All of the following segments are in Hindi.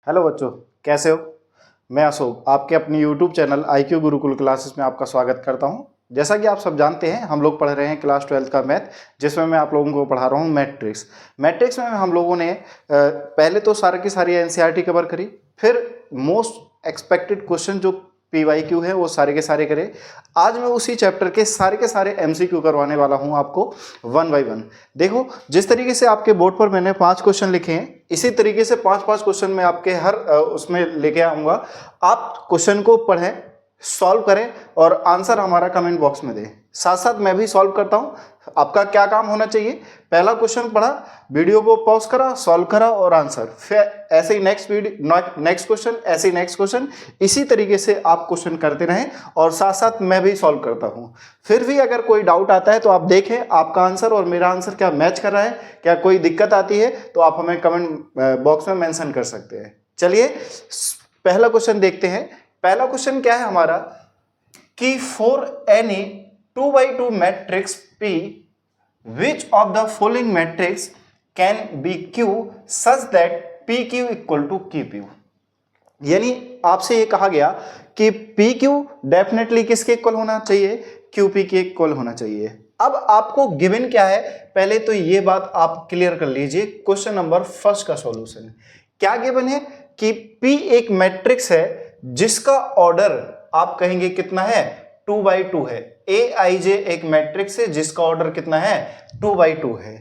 हेलो बच्चों, कैसे हो? मैं अशोक आपके अपनी YouTube channel IQ Gurukul classes में आपका स्वागत करता हूं। जैसा कि आप सब जानते हैं, हम लोग पढ़ रहे हैं क्लास 12 का मैथ, जिसमें मैं आप लोगों को पढ़ा रहा हूं मैट्रिक्स। मैट्रिक्स में हम लोगों ने पहले तो सारी की सारी NCERT कवर करी, फिर मोस्ट एक्सपेक्टेड क्वेश्चन जो PYQ है वो सारे के सारे करे। आज मैं उसी चैप्टर के सारे MCQ करवाने वाला हूं आपको 1 बाय 1। देखो, जिस तरीके से आपके बोर्ड पर मैंने 5 क्वेश्चन लिखे हैं, इसी तरीके से 5-5 क्वेश्चन मैं आपके हर उसमें लेके आऊँगा। आप क्वेश्चन को पढ़ें, सॉल्व करें और आंसर हमारा कमेंट बॉक्स में दें। साथ साथ मैं भी सॉल्व करता हूँ। आपका क्या काम होना चाहिए? पहला क्वेश्चन पढ़ा, वीडियो को पॉज करा, सॉल्व करा और आंसर, फिर ऐसे ही नेक्स्ट क्वेश्चन, ऐसे ही नेक्स्ट क्वेश्चन, इसी तरीके से आप क्वेश्चन करते रहें और साथ साथ मैं भी सॉल्व करता हूँ। फिर भी अगर कोई डाउट आता है तो आप देखें आपका आंसर और मेरा आंसर क्या मैच कर रहा है, क्या कोई दिक्कत आती है तो आप हमें कमेंट बॉक्स में मेंशन कर सकते हैं। चलिए पहला क्वेश्चन देखते हैं। पहला क्वेश्चन क्या है हमारा कि for any 2x2 matrix P which of the following matrix can be Q such that PQ equal to QP। यानी आपसे ये कहा गया कि PQ डेफिनेटली किसके इक्वल होना चाहिए? QP के इक्वल होना चाहिए। अब आपको गिवन क्या है, पहले तो ये बात आप क्लियर कर लीजिए। क्वेश्चन नंबर फर्स्ट का सॉल्यूशन क्या गिवन है कि P एक मैट्रिक्स है जिसका ऑर्डर आप कहेंगे कितना है? 2x2 है। Aij एक मैट्रिक्स है जिसका ऑर्डर कितना है? 2x2 है।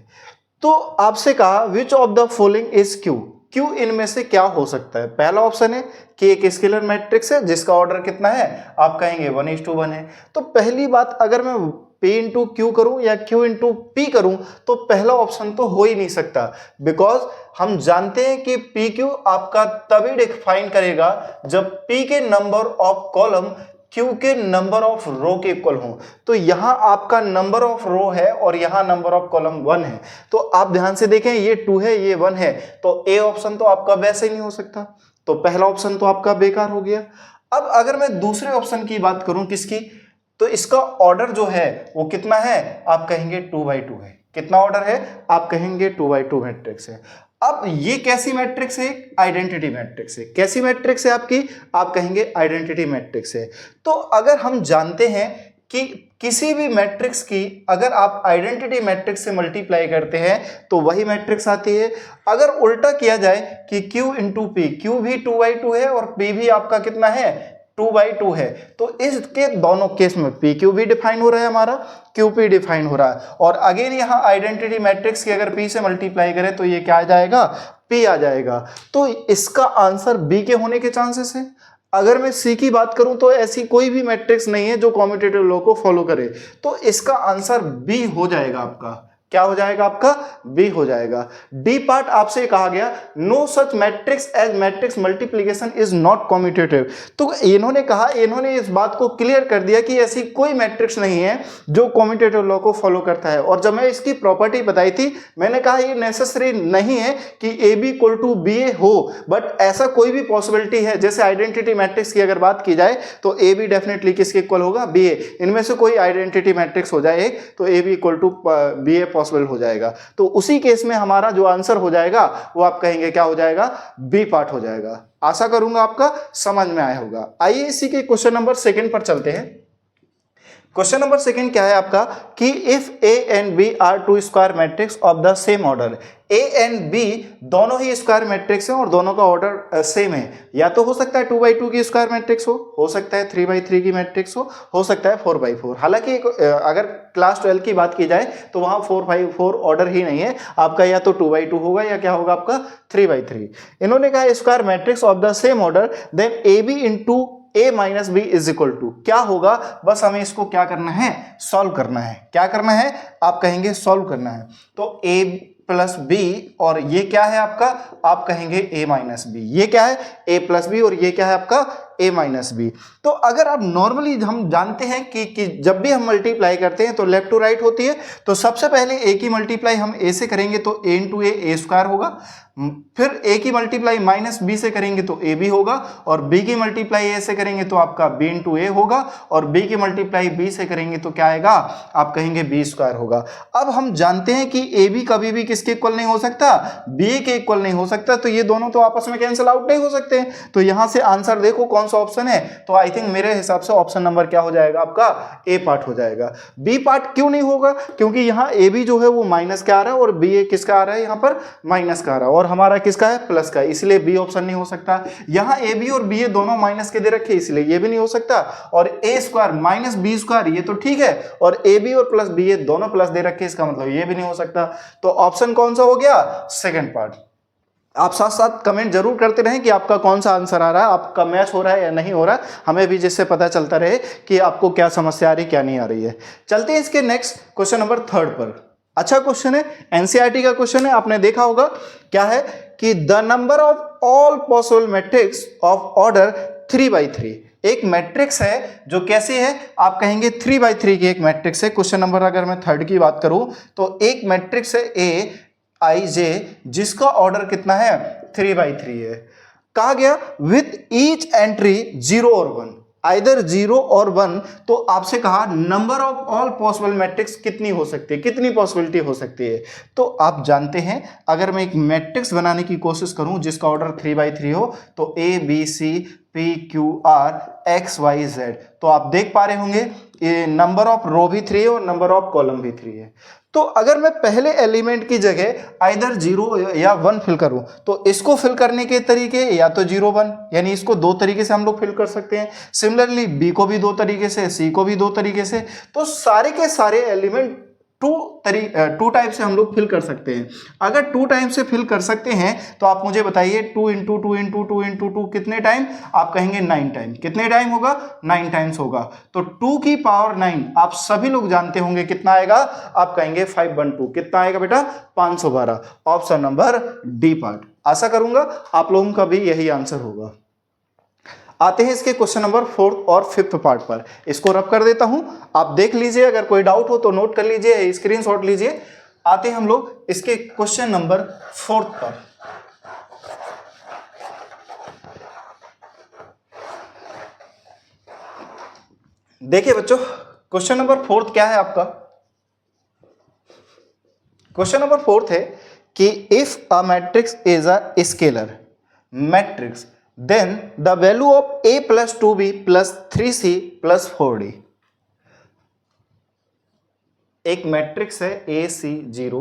तो आपसे कहा which of the following is Q। Q इनमें से क्या हो सकता है? पहला ऑप्शन है कि एक स्केलर मैट्रिक्स है जिसका ऑर्डर कितना है? आप कहेंगे 1:1 है। तो पहली बात, अगर मैं P इंटू Q करूं या Q इंटू P करूं तो पहला ऑप्शन तो हो ही नहीं सकता, बिकॉज हम जानते हैं कि PQ आपका तभी डिफाइन करेगा जब P के नंबर ऑफ कॉलम Q के नंबर ऑफ रो के इक्वल हो। तो यहां आपका नंबर ऑफ रो है और यहां नंबर ऑफ कॉलम 1 है। तो आप ध्यान से देखें, ये 2 है, ये 1 है, तो ए ऑप्शन तो आपका वैसे ही नहीं हो सकता। तो पहला ऑप्शन तो आपका बेकार हो गया। अब अगर मैं दूसरे ऑप्शन की बात करूं, किसकी, तो इसका ऑर्डर जो है वो कितना है? आप कहेंगे 2x2 है। कितना ऑर्डर है? आप कहेंगे 2x2 मैट्रिक्स है। अब ये कैसी मैट्रिक्स है? आइडेंटिटी मैट्रिक्स है। कैसी मैट्रिक्स है आपकी? आप कहेंगे आइडेंटिटी मैट्रिक्स है। तो अगर हम जानते हैं कि किसी भी मैट्रिक्स की अगर आप आइडेंटिटी मैट्रिक्स से मल्टीप्लाई करते हैं तो वही मैट्रिक्स आती है। अगर उल्टा किया जाए कि Q इंटू P, Q भी 2x2 है और P भी आपका कितना है? 2x2 है। तो इसके दोनों केस में PQ भी डिफाइन हो रहा है, हमारा QP डिफाइन हो रहा है। और अगेन यहाँ आइडेंटिटी मैट्रिक्स की अगर P से मल्टीप्लाई करें तो ये क्या आ जाएगा? P आ जाएगा। तो इसका आंसर B के होने के चांसेस है। अगर मैं C की बात करूं तो ऐसी कोई भी मैट्रिक्स नहीं है जो कॉम्यूटेटिव लॉ को फॉलो करे। तो इसका आंसर B हो जाएगा। आपका क्या हो जाएगा? आपका B हो जाएगा। डी पार्ट आपसे कहा गया no such matrix as matrix multiplication is not commutative. तो इन्होंने इस बात को क्लियर कर दिया कि ऐसी कोई मैट्रिक्स नहीं है जो कॉम्यूटेटिव लॉ को फॉलो करता है। और जब मैं इसकी प्रॉपर्टी बताई थी, मैंने कहा ये नेसेसरी नहीं है कि AB इक्वल टू BA हो, बट ऐसा कोई भी पॉसिबिलिटी है। जैसे आइडेंटिटी मैट्रिक्स की अगर बात की जाए तो AB डेफिनेटली किसके इक्वल होगा? BA। इनमें से कोई आइडेंटिटी मैट्रिक्स हो जाए एक, तो AB equal to BA possible हो जाएगा। तो उसी केस में हमारा जो आंसर हो जाएगा वो आप कहेंगे क्या हो जाएगा? B पार्ट हो जाएगा। आशा करूंगा आपका समझ में आया होगा। आइए इसी के क्वेश्चन नंबर 2 पर चलते हैं। क्वेश्चन नंबर 2 क्या है आपका कि if A and B are 2 square matrix of the same order. A and B दोनों ही स्क्वायर मैट्रिक्स हैं और दोनों का ऑर्डर सेम है। या तो हो सकता है 2x2 की स्क्वायर मैट्रिक्स हो सकता है 3x3 की मैट्रिक्स हो सकता है 4x4। हालांकि अगर क्लास 12 की बात की जाए तो वहां 4x4 ऑर्डर ही नहीं है आपका, या तो 2x2 होगा या क्या होगा आपका 3x3। इन्होंने कहा square matrix of the same order then AB into A minus B is equal to क्या होगा? बस हमें इसको क्या करना है? सॉल्व करना है। क्या करना है? आप कहेंगे सॉल्व करना है। तो A प्लस B और ये क्या है आपका? आप कहेंगे A माइनस बी। ये क्या है? A प्लस बी और ये क्या है आपका? a minus B. तो अगर आप नॉर्मली हम जानते हैं कि जब भी हम मल्टीप्लाई करते हैं तो लेफ्ट टू राइट होती है, तो सबसे पहले a की मल्टीप्लाई हम a से करेंगे तो a इंटू ए स्क्वायर होगा, फिर a की मल्टीप्लाई माइनस b से करेंगे तो a b होगा, और b की मल्टीप्लाई a से करेंगे तो आपका b इंटू ए होगा, और b की मल्टीप्लाई b से करेंगे तो क्या आएगा, आप कहेंगे b स्क्वायर होगा। अब हम जानते हैं कि a b कभी भी किसके इक्वल नहीं हो सकता, b के इक्वल नहीं हो सकता, तो ये दोनों तो आपस में कैंसिल आउट नहीं हो सकते हैं। तो यहां से आंसर देखो कौन सा ऑप्शन है, तो आई थिंक मेरे हिसाब से ऑप्शन नंबर क्या हो जाएगा, आपका a पार्ट हो जाएगा। b पार्ट क्यों नहीं होगा, क्योंकि यहाँ a b जो है वो माइनस का आ रहा है और b a किसका आ रहा है, यहाँ पर माइनस का आ रहा है, और हमारा किसका है, प्लस का, इसलिए बी ऑप्शन नहीं हो सकता। यहाँ ए बी और बी ए दोनों माइनस के दे रखे, इसलिए ये भी नहीं हो सकता। और ए स्क्वायर माइनस बी स्क्वायर ये तो ठीक है, और ए बी और प्लस बी ए दोनों प्लस दे रखे, इसका मतलब ये भी नहीं हो सकता। तो ऑप्शन कौन सा हो गया, सेकंड पार्ट। आप साथ साथ कमेंट जरूर करते रहें कि आपका कौन सा आंसर आ रहा है, आपका मैच हो रहा है या नहीं हो रहा है, हमें भी जिससे पता चलता रहे कि आपको क्या समस्या आ रही क्या नहीं आ रही है। चलते हैं इसके नेक्स्ट क्वेश्चन नंबर 3 पर। अच्छा क्वेश्चन है, एनसीईआरटी का क्वेश्चन है, आपने देखा होगा क्या है कि the number of all possible matrix of order 3/3। एक मैट्रिक्स है जो कैसी है, आप कहेंगे 3/3 की एक मैट्रिक्स है। क्वेश्चन नंबर अगर मैं 3 की बात करूं तो एक मैट्रिक्स है AIJ जिसका ऑर्डर कितना है, 3/3 है। कहा गया विथ ईच एंट्री 0 और 1, आइदर 0 और 1, तो आपसे कहा number of all possible matrix कितनी हो सकती है, कितनी पॉसिबिलिटी हो सकती है। तो आप जानते हैं अगर मैं एक मैट्रिक्स बनाने की कोशिश करूं जिसका ऑर्डर 3/3 हो तो ABCPQR XYZ, तो आप देख पा रहे होंगे ये नंबर ऑफ रो भी 3 है और नंबर ऑफ कॉलम भी 3 है। तो अगर मैं पहले एलिमेंट की जगह आइदर 0 या 1 फिल करूं तो इसको फिल करने के तरीके या तो 0 1, यानी इसको 2 तरीके से हम लोग फिल कर सकते हैं। सिमिलरली बी को भी 2 तरीके से, सी को भी 2 तरीके से। तो सारे के सारे एलिमेंट 2 टाइप से हम लोग फिल कर सकते हैं। अगर 2 टाइम से फिल कर सकते हैं तो आप मुझे बताइए 2 इंटू 2 इंटू 2 इंटू 2 कितने टाइम, आप कहेंगे 9 टाइम। कितने टाइम होगा, 9 टाइम्स होगा। तो 2 की पावर 9 आप सभी लोग जानते होंगे कितना आएगा, आप कहेंगे 512। कितना आएगा बेटा, 512। Option number D part. आशा करूंगा आप लोगों का भी यही आंसर होगा। आते हैं इसके क्वेश्चन नंबर 4 और 5 पार्ट पर। इसको रब कर देता हूं, आप देख लीजिए, अगर कोई डाउट हो तो नोट कर लीजिए, स्क्रीनशॉट लीजिए। आते हैं हम लोग इसके क्वेश्चन नंबर 4 पर। देखिए बच्चों, क्वेश्चन नंबर 4 क्या है आपका, क्वेश्चन नंबर 4 है कि if a matrix is a scalar matrix then the value of a plus 2b plus 3c plus 4d। एक मैट्रिक्स है AC0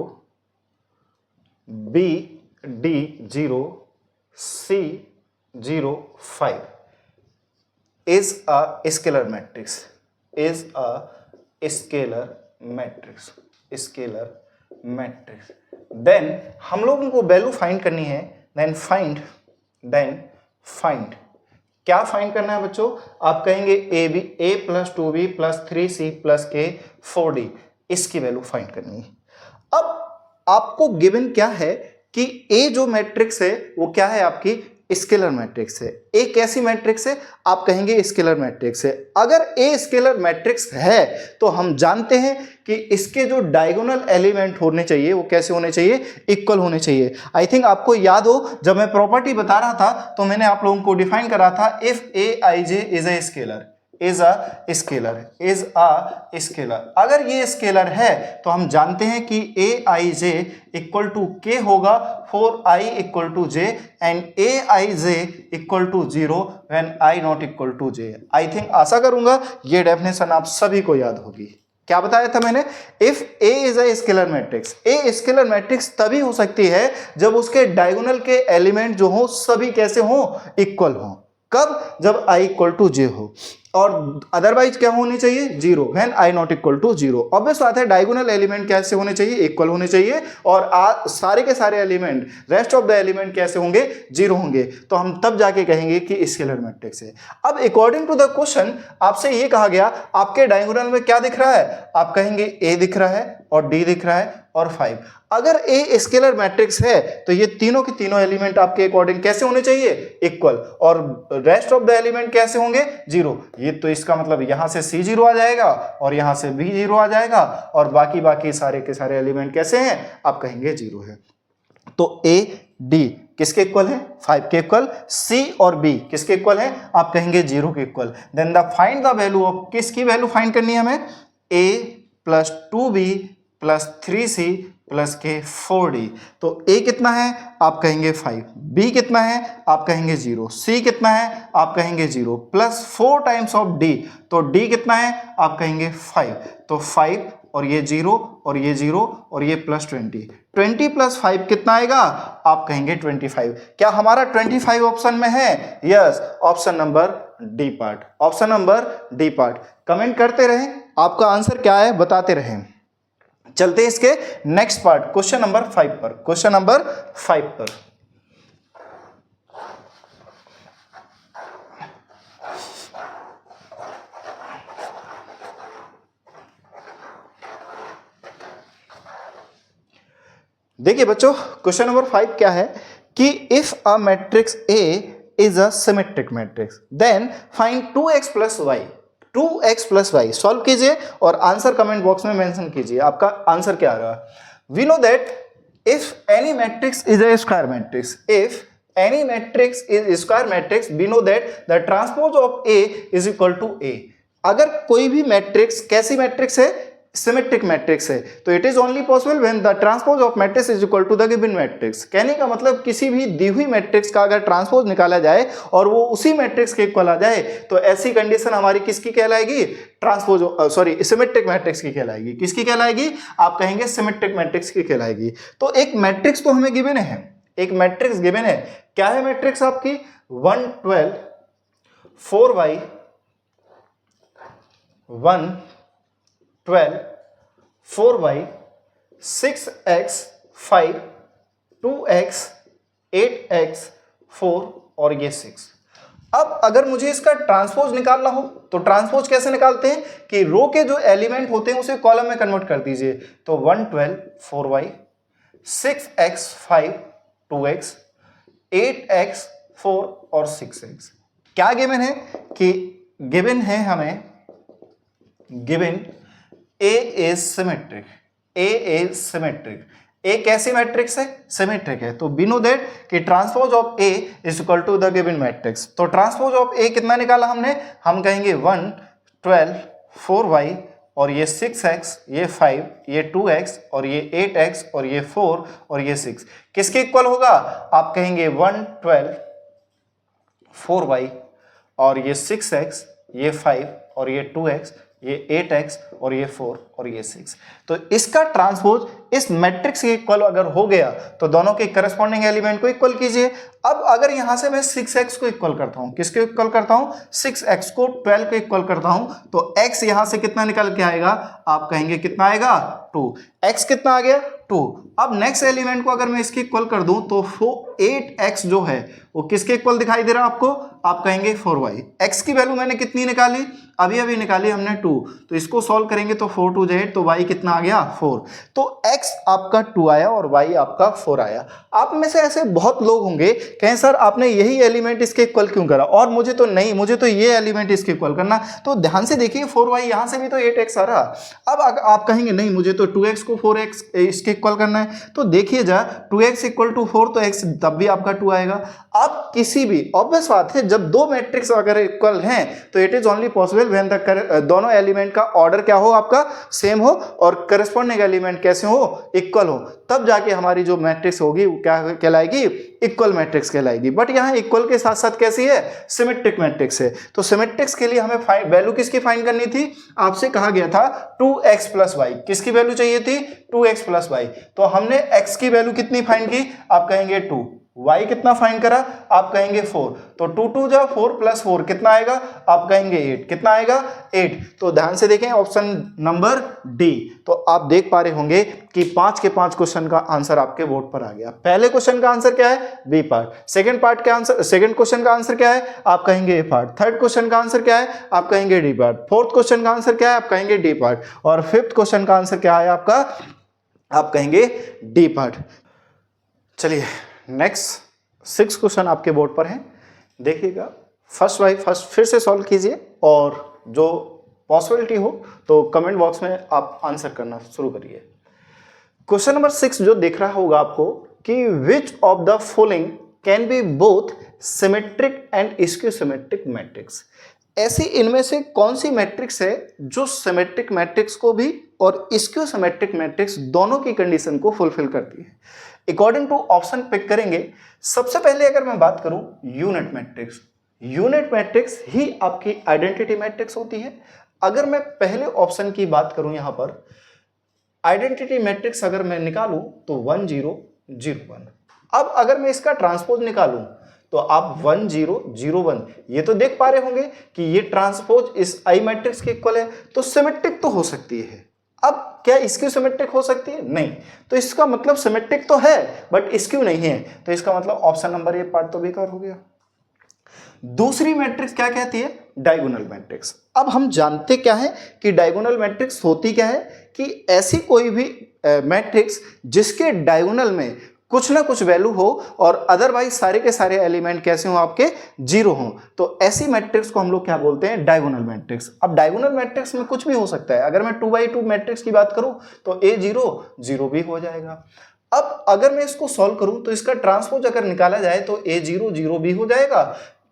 BD0 C0 5 is a scalar matrix, is a scalar matrix, scalar matrix। then हम लोगों को वैल्यू फाइंड करनी है, then फाइंड क्या फाइंड करना है बच्चों, आप कहेंगे a plus 2b plus 3c plus k 4d, इसकी वैल्यू फाइंड करनी है। अब आपको गिवन क्या है कि a जो मैट्रिक्स है वो क्या है, आपकी स्केलर मैट्रिक्स है। ए कैसी मैट्रिक्स है, आप कहेंगे स्केलर मैट्रिक्स है। अगर ए स्केलर मैट्रिक्स है तो हम जानते हैं कि इसके जो डायगोनल एलिमेंट होने चाहिए वो कैसे होने चाहिए, इक्वल होने चाहिए। आई थिंक आपको याद हो जब मैं प्रॉपर्टी बता रहा था तो मैंने आप लोगों को डिफाइन करा था, if AIJ is a scalar, is a scalar. अगर ये स्केलर है तो हम जानते हैं कि AIJ इक्वल टू K होगा for I equal to J and AIJ equal to 0 when I not equal to J। I think आशा करूंगा ये डेफिनेशन आप सभी को याद होगी। क्या बताया था मैंने, if A is a scalar matrix, A scalar matrix तभी हो सकती है जब उसके डायगोनल के एलिमेंट जो हो सभी कैसे हो, इक्वल हो। कब, जब I इक्वल टू J हो, और अदरवाइज क्या होनी चाहिए, 0 when I not equal to 0। Obvious बात है डायगोनल एलिमेंट कैसे होने चाहिए, इक्वल होने चाहिए, और सारे के सारे element, rest of the element कैसे होंगे, 0 होंगे, तो हम तब जाके कहेंगे कि स्केलर मैट्रिक्स है। अब अकॉर्डिंग टू द क्वेश्चन आपसे ये कहा गया आपके डायगोनल में क्या दिख रहा है, आप कहेंगे A दिख रहा है और डी दिख रहा है और 5। अगर ए स्केलर मैट्रिक्स है तो ये तीनों के तीनों एलिमेंट आपके अकॉर्डिंग कैसे होने चाहिए, इक्वल, और रेस्ट ऑफ द एलिमेंट कैसे होंगे, 0। ये तो इसका मतलब यहां से सी 0 आ जाएगा और यहां से बी 0 आ जाएगा और बाकी सारे के सारे एलिमेंट कैसे हैं, आप कहेंगे 0 है। तो ए डी किसके इक्वल है, 5 के इक्वल, सी और बी किसके इक्वल है, आप कहेंगे 0 के इक्वल। Then the find the value of, किसकी वैल्यू फाइंड करनी है हमें, a plus 2b plus 3c plus के 4d। तो a कितना है, आप कहेंगे 5, b कितना है, आप कहेंगे 0, c कितना है, आप कहेंगे 0, प्लस 4 टाइम्स ऑफ d, तो d कितना है, आप कहेंगे 5, तो 5 और ये 0 और ये 0 और ये प्लस 20 प्लस 5 कितना आएगा, आप कहेंगे 25। क्या हमारा 25 ऑप्शन में है, yes, option number D part, option number D part. Comment करते रहें, आपका आंसर क्या है बताते रहें। चलते हैं इसके नेक्स्ट पार्ट, क्वेश्चन नंबर 5 पर, क्वेश्चन नंबर 5 पर। देखिए बच्चों, क्वेश्चन नंबर 5 क्या है कि if a matrix A is a symmetric matrix then find 2x plus Y, 2x plus Y solve कीजिए और आंसर कमेंट बॉक्स में मेंशन कीजिए, आपका आंसर क्या आ रहा है। We know that if any matrix is a square matrix, if any matrix is square matrix, we know that the transpose of A is equal to A। अगर कोई भी मैट्रिक्स कैसी मैट्रिक्स है, सिमेट्रिक मैट्रिक्स है, तो it is only possible when the transpose of matrix is equal to the given matrix. कहने का मतलब किसी भी दी हुई मैट्रिक्स का अगर ट्रांसपोज निकाला जाए और वो उसी मैट्रिक्स के इक्वल आ जाए तो ऐसी कंडीशन हमारी किसकी कहलाएगी, ट्रांसपोज सॉरी सिमेट्रिक मैट्रिक्स की कहलाएगी। किसकी कहलाएगी, आप कहेंगे सिमेट्रिक मैट्रिक्स की कहलाएगी। तो एक मैट्रिक्स तो हमें गिवन है, एक मैट्रिक्स गिवन है, क्या है मैट्रिक्स आपकी, 1 12 4y 1 12 4y 6x 5 2x 8x 4 और ये 6। अब अगर मुझे इसका ट्रांसपोज निकालना हो तो ट्रांसपोज कैसे निकालते हैं कि रो के जो एलिमेंट होते हैं उसे कॉलम में कन्वर्ट कर दीजिए। तो 1 12 4y 6x 5 2x 8x 4 और 6x। क्या गिवन है कि गिवन है हमें, given A is symmetric, A is symmetric. A कैसी मैट्रिक्स है, सिमेट्रिक है। तो वी नो दैट कि transpose of A is equal to the given matrix. तो ट्रांसपोज ऑफ A कितना निकाला हमने, हम कहेंगे 1 12 4y और ये 6x ये 5 ये 2x और ये 8x और ये 4 और ये 6 किसके इक्वल होगा, आप कहेंगे 1 12 4y और ये 6x ये 5 और ये 2x ये 8x और ये 4 और ये 6। तो इसका ट्रांसपोज इस मैट्रिक्स के इक्वल अगर हो गया तो दोनों के करस्पॉन्डिंग एलिमेंट को इक्वल कीजिए। अब अगर यहां से मैं 6x को इक्वल करता हूं, किसके इक्वल करता हूं, 6x को 12 को इक्वल करता हूं, तो x यहां से कितना निकल के आएगा, आप कहेंगे कितना आएगा, 2। x कितना आ गया, 2। अब नेक्स्ट एलिमेंट को अगर मैं इसके इक्वल कर दूं तो 8x जो है वो किसके इक्वल दिखाई दे रहा है आपको, आप कहेंगे 4y। x की वैल्यू मैंने कितनी निकाली, अभी निकाली हमने 2, तो इसको सॉल्व करेंगे तो 4 2 8, तो y कितना आ गया, 4। तो x आपका 2 आया और y आपका 4 आया। आप में से ऐसे बहुत लोग होंगे कहें सर आपने यही एलिमेंट इसके इक्वल क्यों करा, और मुझे तो नहीं, मुझे तो ये एलिमेंट इसके इक्वल करना। तो ध्यान से देखिए 4y यहां से भी तो 8x आ रहा। अब आप कहेंगे नहीं मुझे तो 2x को 4x इसके इक्वल करना है, तो देखिए जा 2x इक्वल टू 4 तो x तब भी आपका 2 आएगा। अब किसी भी ऑब्वियस बात है जब दो मैट्रिक्स अगर इक्वल हैं तो it is only possible when the दोनों एलिमेंट का ऑर्डर क्या हो, आपका सेम हो और करस्पॉन्डिंग एलिमेंट कैसे हो, इक्वल हो, तब जाके हमारी जो मैट्रिक्स होगी वो क्या कहलाएगी, इक्वल मैट्रिक्स कहलाएगी। बट यहाँ इक्वल के साथ साथ कैसी है, सिमेट्रिक मैट्रिक्स है। तो सिमेट्रिक्स के लिए हमें वैल्यू किसकी फाइंड करनी थी, आपसे कहा गया था 2x प्लस वाई, किसकी वैल्यू चाहिए थी, 2x प्लस वाई। तो हमने x की वैल्यू कितनी फाइंड की, आप कहेंगे 2, y कितना फाइंड करा, आप कहेंगे 4, तो 2 2 जा 4 प्लस 4 कितना आएगा, आप कहेंगे 8, कितना आएगा 8। तो ध्यान से देखें ऑप्शन नंबर डी। तो आप देख पा रहे होंगे कि 5 के 5 क्वेश्चन का आंसर आपके बोर्ड पर आ गया। पहले क्वेश्चन का आंसर क्या है, बी पार्ट। सेकंड पार्ट का आंसर, सेकंड क्वेश्चन का आंसर क्या है, आप कहेंगे ए पार्ट। थर्ड क्वेश्चन का आंसर क्या है, आप कहेंगे डी पार्ट। फोर्थ क्वेश्चन का आंसर क्या है, आप कहेंगे डी पार्ट। और फिफ्थ क्वेश्चन का आंसर क्या है आपका, आप कहेंगे डी पार्ट। चलिए नेक्स्ट 6 क्वेश्चन आपके बोर्ड पर हैं, देखिएगा फर्स्ट बाय फर्स्ट फिर से सॉल्व कीजिए और जो पॉसिबिलिटी हो तो कमेंट बॉक्स में आप आंसर करना शुरू करिए। क्वेश्चन नंबर 6 जो देख रहा होगा आपको कि विच of the following can be both symmetric and skew symmetric matrix. ऐसी इनमें से कौन सी मैट्रिक्स है जो सिमेट्रिक मैट्रिक्स को भी और स्क्यू सिमेट्रिक मैट्रिक्स दोनों की कंडीशन को फुलफिल करती है। अकॉर्डिंग टू ऑप्शन पिक करेंगे। सबसे पहले अगर मैं बात करूं यूनिट मैट्रिक्स, यूनिट मैट्रिक्स ही आपकी आइडेंटिटी मैट्रिक्स होती है। अगर मैं पहले ऑप्शन की बात करूं, यहां पर आइडेंटिटी मैट्रिक्स अगर मैं निकालूं तो 1 0 0 1। अब अगर मैं इसका ट्रांसपोज निकालूं तो आप 1 0 0 1, ये तो देख पा रहे होंगे कि ये ट्रांसपोज इस आई मैट्रिक्स के इक्वल है, तो सिमेट्रिक तो हो सकती है। अब क्या स्क्यू सिमेट्रिक हो सकती है, नहीं, तो इसका मतलब सिमेट्रिक तो है बट स्क्यू नहीं है, तो इसका मतलब ऑप्शन नंबर ए पार्ट तो बेकार हो गया। दूसरी मैट्रिक्स क्या कहती है, डायगोनल मैट्रिक्स। अब हम जानते क्या है कि डायगोनल मैट्रिक्स होती क्या है, कि ऐसी कोई भी मैट्रिक्स जिसके डायगोनल में कुछ ना कुछ वैल्यू हो और अदरवाइज सारे के सारे एलिमेंट कैसे हो, आपके जीरो हो, तो ऐसी मैट्रिक्स को हम लोग क्या बोलते हैं, डायगोनल मैट्रिक्स। अब डायगोनल मैट्रिक्स में कुछ भी हो सकता है। अगर मैं 2x2 मैट्रिक्स की बात करूं तो a0 0 भी हो जाएगा। अब अगर मैं इसको सॉल्व करूं तो इसका ट्रांसपोज अगर निकाला जाए तो a0 0 भी हो जाएगा,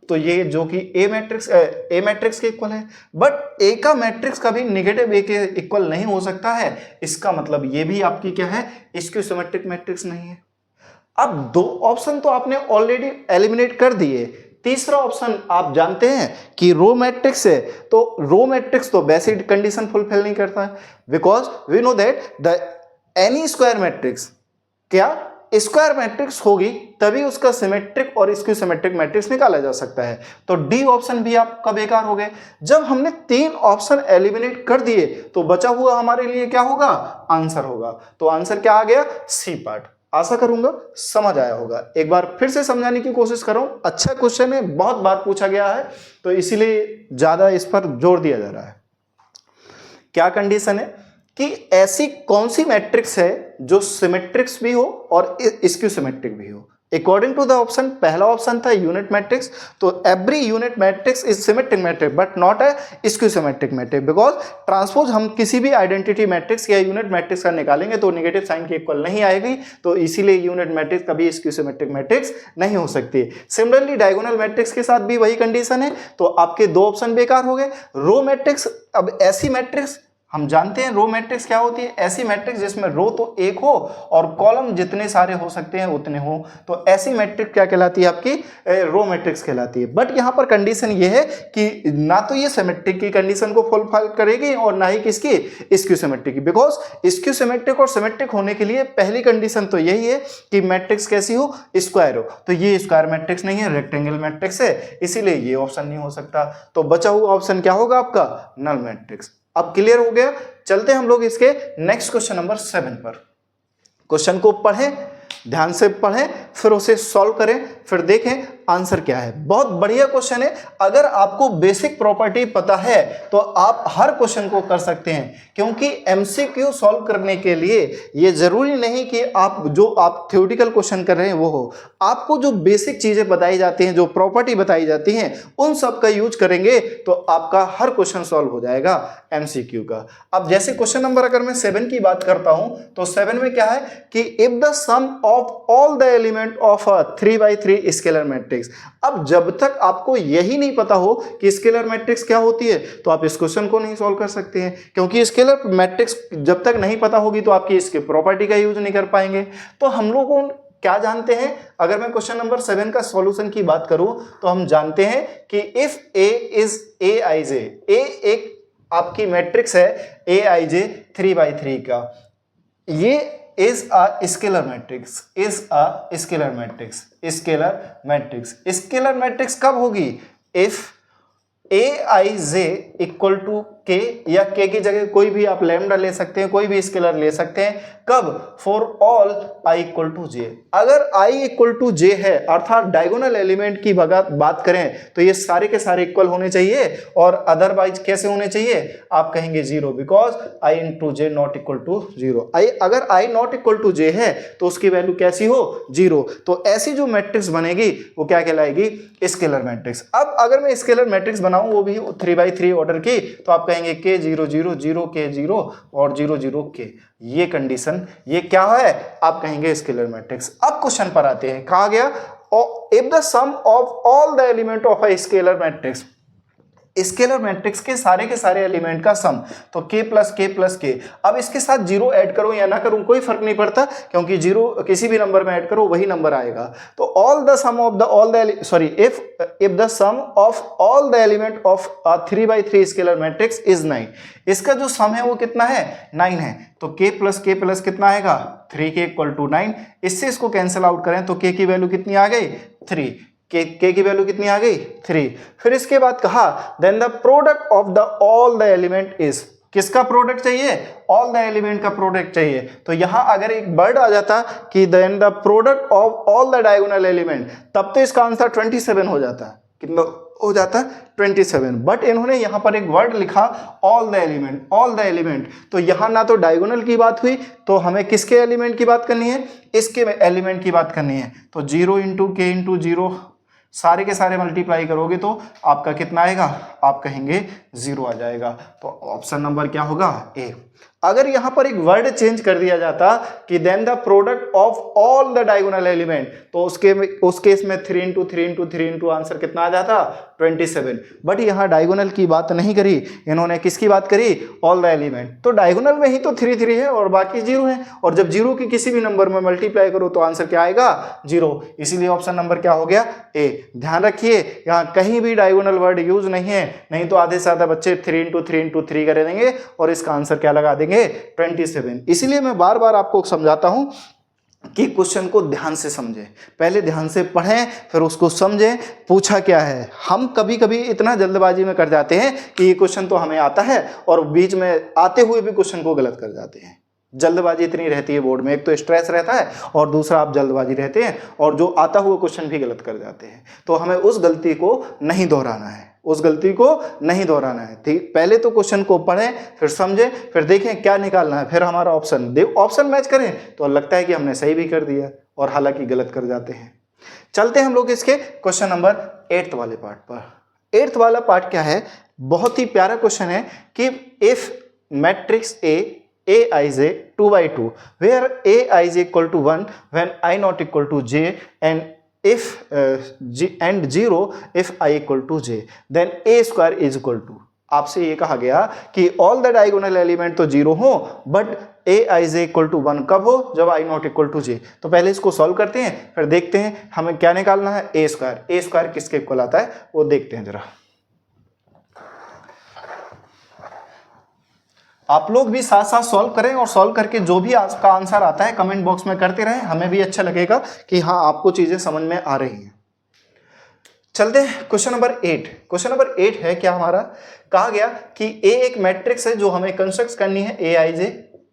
तो ये जो कि ए मैट्रिक्स के इक्वल है। बट ए का मैट्रिक्स कभी नेगेटिव ए के इक्वल नहीं हो सकता है, इसका मतलब ये भी आपकी क्या है, स्क्यू सिमेट्रिक मैट्रिक्स नहीं है। अब 2 ऑप्शन तो आपने ऑलरेडी एलिमिनेट कर दिए। तीसरा ऑप्शन आप जानते हैं कि रो मैट्रिक्स है, तो रो मैट्रिक्स तो वैसी कंडीशन फुलफिल नहीं करता है, because we know that the any square matrix, क्या स्क्वायर मैट्रिक्स होगी तभी उसका सिमेट्रिक और स्क्यू सिमेट्रिक मैट्रिक्स निकाला जा सकता है। तो डी ऑप्शन भी आपका बेकार हो गए। जब हमने 3 ऑप्शन एलिमिनेट कर दिए तो बचा हुआ हमारे लिए क्या होगा, आंसर होगा। तो आंसर क्या आ गया, सी पार्ट। आशा करूंगा समझ आया होगा। एक बार फिर से समझाने की कोशिश कर रहा हूं, अच्छा क्वेश्चन है, बहुत बार पूछा गया है तो इसीलिए ज्यादा इस पर जोर दिया जा रहा है। क्या कंडीशन है कि ऐसी कौन सी मैट्रिक्स है जो सिमेट्रिक्स भी हो और स्क्यू सिमेट्रिक भी हो। अकॉर्डिंग टू द ऑप्शन, पहला ऑप्शन था यूनिट मैट्रिक्स, तो every unit matrix is symmetric matric but not A skew symmetric matric, because transpose हम किसी भी आइडेंटिटी मैट्रिक्स या यूनिट मैट्रिक्स का निकालेंगे तो नेगेटिव साइन के इक्वल नहीं आएगी, तो इसीलिए यूनिट मैट्रिक्स कभी स्क्यू सिमेट्रिक मैट्रिक्स नहीं हो सकती। सिमिलरली डायगोनल मैट्रिक्स के साथ भी वही कंडीशन है, तो आपके 2 ऑप्शन बेकार हो गए। रो मैट्रिक्स, अब ऐसी मैट्रिक्स हम जानते हैं रो मैट्रिक्स क्या होती है, ऐसी मैट्रिक्स जिसमें रो तो एक हो और कॉलम जितने सारे हो सकते हैं उतने हो, तो ऐसी मैट्रिक्स क्या कहलाती है, आपकी रो मैट्रिक्स कहलाती है। बट यहाँ पर कंडीशन ये है कि ना तो ये सिमेट्रिक की कंडीशन को फुलफिल करेगी और ना ही किसकी, स्क्यू सिमेट्रिक की, बिकॉज स्क्यू सिमेट्रिक और सिमेट्रिक होने के लिए पहली कंडीशन तो यही है कि मैट्रिक्स कैसी हो, स्क्वायर हो। तो ये स्क्वायर मैट्रिक्स नहीं है, रेक्टेंगल मैट्रिक्स है, इसीलिए ये ऑप्शन नहीं हो सकता। तो बचा हुआ ऑप्शन क्या होगा आपका, नल मैट्रिक्स। अब क्लियर हो गया। चलते हैं हम लोग इसके नेक्स्ट क्वेश्चन नंबर 7 पर। क्वेश्चन को पढ़ें, ध्यान से पढ़ें, फिर उसे सॉल्व करें, फिर देखें आंसर क्या है। बहुत बढ़िया क्वेश्चन है। अगर आपको बेसिक प्रॉपर्टी पता है तो आप हर क्वेश्चन को कर सकते हैं, क्योंकि एमसीक्यू सॉल्व करने के लिए ये जरूरी नहीं कि आप थ्योरेटिकल क्वेश्चन कर रहे हैं वो हो। आपको जो बेसिक चीजें बताई जाती हैं, जो प्रॉपर्टी बताई जाती हैं, उन सब का यूज करेंगे तो आपका हर क्वेश्चन सॉल्व हो जाएगा एमसीक्यू का। अब जैसे क्वेश्चन नंबर अगर मैं 7 की बात करता हूं तो 7 में क्या है कि if the sum of all the element of a 3x3 scalar matrix. अब जब तक आपको यही नहीं पता हो कि स्केलर मैट्रिक्स क्या होती है तो आप इस क्वेश्चन को नहीं सॉल्व कर सकते हैं, क्योंकि स्केलर मैट्रिक्स जब तक नहीं पता होगी तो आपकी इसके प्रॉपर्टी का यूज नहीं कर पाएंगे। तो हम लोग क्या जानते हैं, अगर मैं क्वेश्चन नंबर 7 का सॉल्यूशन की बात करूं तो हम जानते हैं कि इफ ए इज aij, ए एक आपकी मैट्रिक्स है aij 3x3 का, ये is a scalar matrix, is a scalar matrix, scalar matrix. Scalar matrix कब होगी? इफ aij इक्वल टू के, या के की जगह कोई भी आप लैम्डा ले सकते हैं, कोई भी स्केलर ले सकते हैं। कब? For all i equal to J. अगर i इक्वल टू जे है, अर्थात डायगोनल एलिमेंट की बात करें तो ये सारे के सारे इक्वल होने चाहिए, और अदरवाइज कैसे होने चाहिए? आप कहेंगे zero, because i into J not equal to zero. अगर i not equal to J है तो उसकी वैल्यू कैसी हो? जीरो। तो ऐसी जो मैट्रिक्स बनेगी वो क्या कहलाएगी? Scalar matrix. अब अगर मैं स्केलर मैट्रिक्स बनाऊं वो भी 3x3 ऑर्डर की, तो आप कहेंगे के 0 0 0 के 0 और 0 0 के। ये कंडीशन, ये क्या है? आप कहेंगे स्केलर मैट्रिक्स। अब क्वेश्चन पर आते हैं, कहा गया if the sum of all the element of a scalar matrix, scalar matrix के सारे एलिमेंट का सम, तो k प्लस के। अब इसके साथ जीरो ऐड करो या ना करूं कोई फर्क नहीं पड़ता, क्योंकि जीरो किसी भी नंबर में ऐड करो वही नंबर आएगा। तो all the sum of if the sum of all the element of 3x3 scalar matrix is 9। इसका जो सम है वो कितना है? 9 है। तो k प्लस कितना आएगा? 3k equal to 9। इससे इसको कैंसिल आउट करें तो k की वैल्यू कितनी आ गई? 3। के की वैल्यू कितनी आ गई? 3। फिर इसके बाद कहा then the product of the all the element is, किसका प्रोडक्ट चाहिए? ऑल द एलिमेंट का प्रोडक्ट चाहिए। तो यहां अगर एक वर्ड आ जाता कि then the product of all the diagonal element, तब तो इसका आंसर 27 हो जाता। कितना हो जाता? 27। बट इन्होंने यहां पर एक वर्ड लिखा all the element, all the element. तो यहां ना तो डायगोनल की बात हुई, तो हमें किसके एलिमेंट की बात करनी है? इसके एलिमेंट की बात करनी है। तो 0 इंटू के इंटू 0, सारे के सारे मल्टीप्लाई करोगे तो आपका कितना आएगा? आप कहेंगे 0 आ जाएगा। तो ऑप्शन नंबर क्या होगा? ए। अगर यहां पर एक वर्ड चेंज कर दिया जाता कि then the product of all the diagonal element, तो उस केस में 3 इंटू 3 इंटू 3 इंटू आंसर कितना आ जाता? 27। बट यहां डायगोनल की बात नहीं करी इन्होंने, किसकी बात करी? All the element. तो डायगोनल में ही तो 3 3 है और बाकी 0 है, और जब 0 की किसी भी नंबर में मल्टीप्लाई करो तो आंसर क्या आएगा? 0। इसीलिए ऑप्शन नंबर क्या हो गया? ए। ध्यान रखिए यहां कहीं भी डायगोनल वर्ड यूज नहीं है, नहीं तो आधे से ज्यादा बच्चे 3 इंटू 3 इंटू 3 कर देंगे और इसका आंसर क्या लगा देंगे? 27। इसलिए मैं बार बार आपको समझाता हूं कि क्वेश्चन को ध्यान से समझें, पहले ध्यान से पढ़ें फिर उसको समझें पूछा क्या है। हम कभी कभी इतना जल्दबाजी में कर जाते हैं कि ये क्वेश्चन तो हमें आता है और बीच में आते हुए भी क्वेश्चन को गलत कर जाते हैं। जल्दबाजी इतनी रहती है बोर्ड में, एक तो स्ट्रेस रहता है और दूसरा आप जल्दबाजी रहते हैं और जो आता हुआ क्वेश्चन भी गलत कर जाते हैं। तो हमें उस गलती को नहीं दोहराना है, उस गलती को नहीं दोहराना है। ठीक, पहले तो क्वेश्चन को पढ़ें फिर समझें फिर देखें क्या निकालना है, फिर हमारा ऑप्शन मैच करें तो लगता है कि हमने सही भी कर दिया और हालांकि गलत कर जाते हैं। चलते हैं हम लोग इसके क्वेश्चन नंबर 8 वाले पार्ट पर। 8 वाला पार्ट क्या है? बहुत ही प्यारा क्वेश्चन है कि if matrix aij 2x2 where aij equal to 1 when I not equal to j and if and 0 if I equal to j then a square is equal to। आपसे ये कहा गया कि ऑल द डायगोनल एलिमेंट तो 0 हो बट aij इक्वल टू 1 कब हो? जब I not equal to j। तो पहले इसको सॉल्व करते हैं फिर देखते हैं हमें क्या निकालना है। a स्क्वायर किसके इक्वल आता है वो देखते हैं जरा। आप लोग भी साथ साथ सॉल्व करें और सॉल्व करके जो भी आपका आंसर आता है कमेंट बॉक्स में करते रहें, हमें भी अच्छा लगेगा कि हाँ आपको चीजें समझ में आ रही हैं। चलते हैं क्वेश्चन नंबर 8। क्वेश्चन नंबर 8 है क्या हमारा? कहा गया कि ए एक मैट्रिक्स है जो हमें कंस्ट्रक्ट करनी है aij,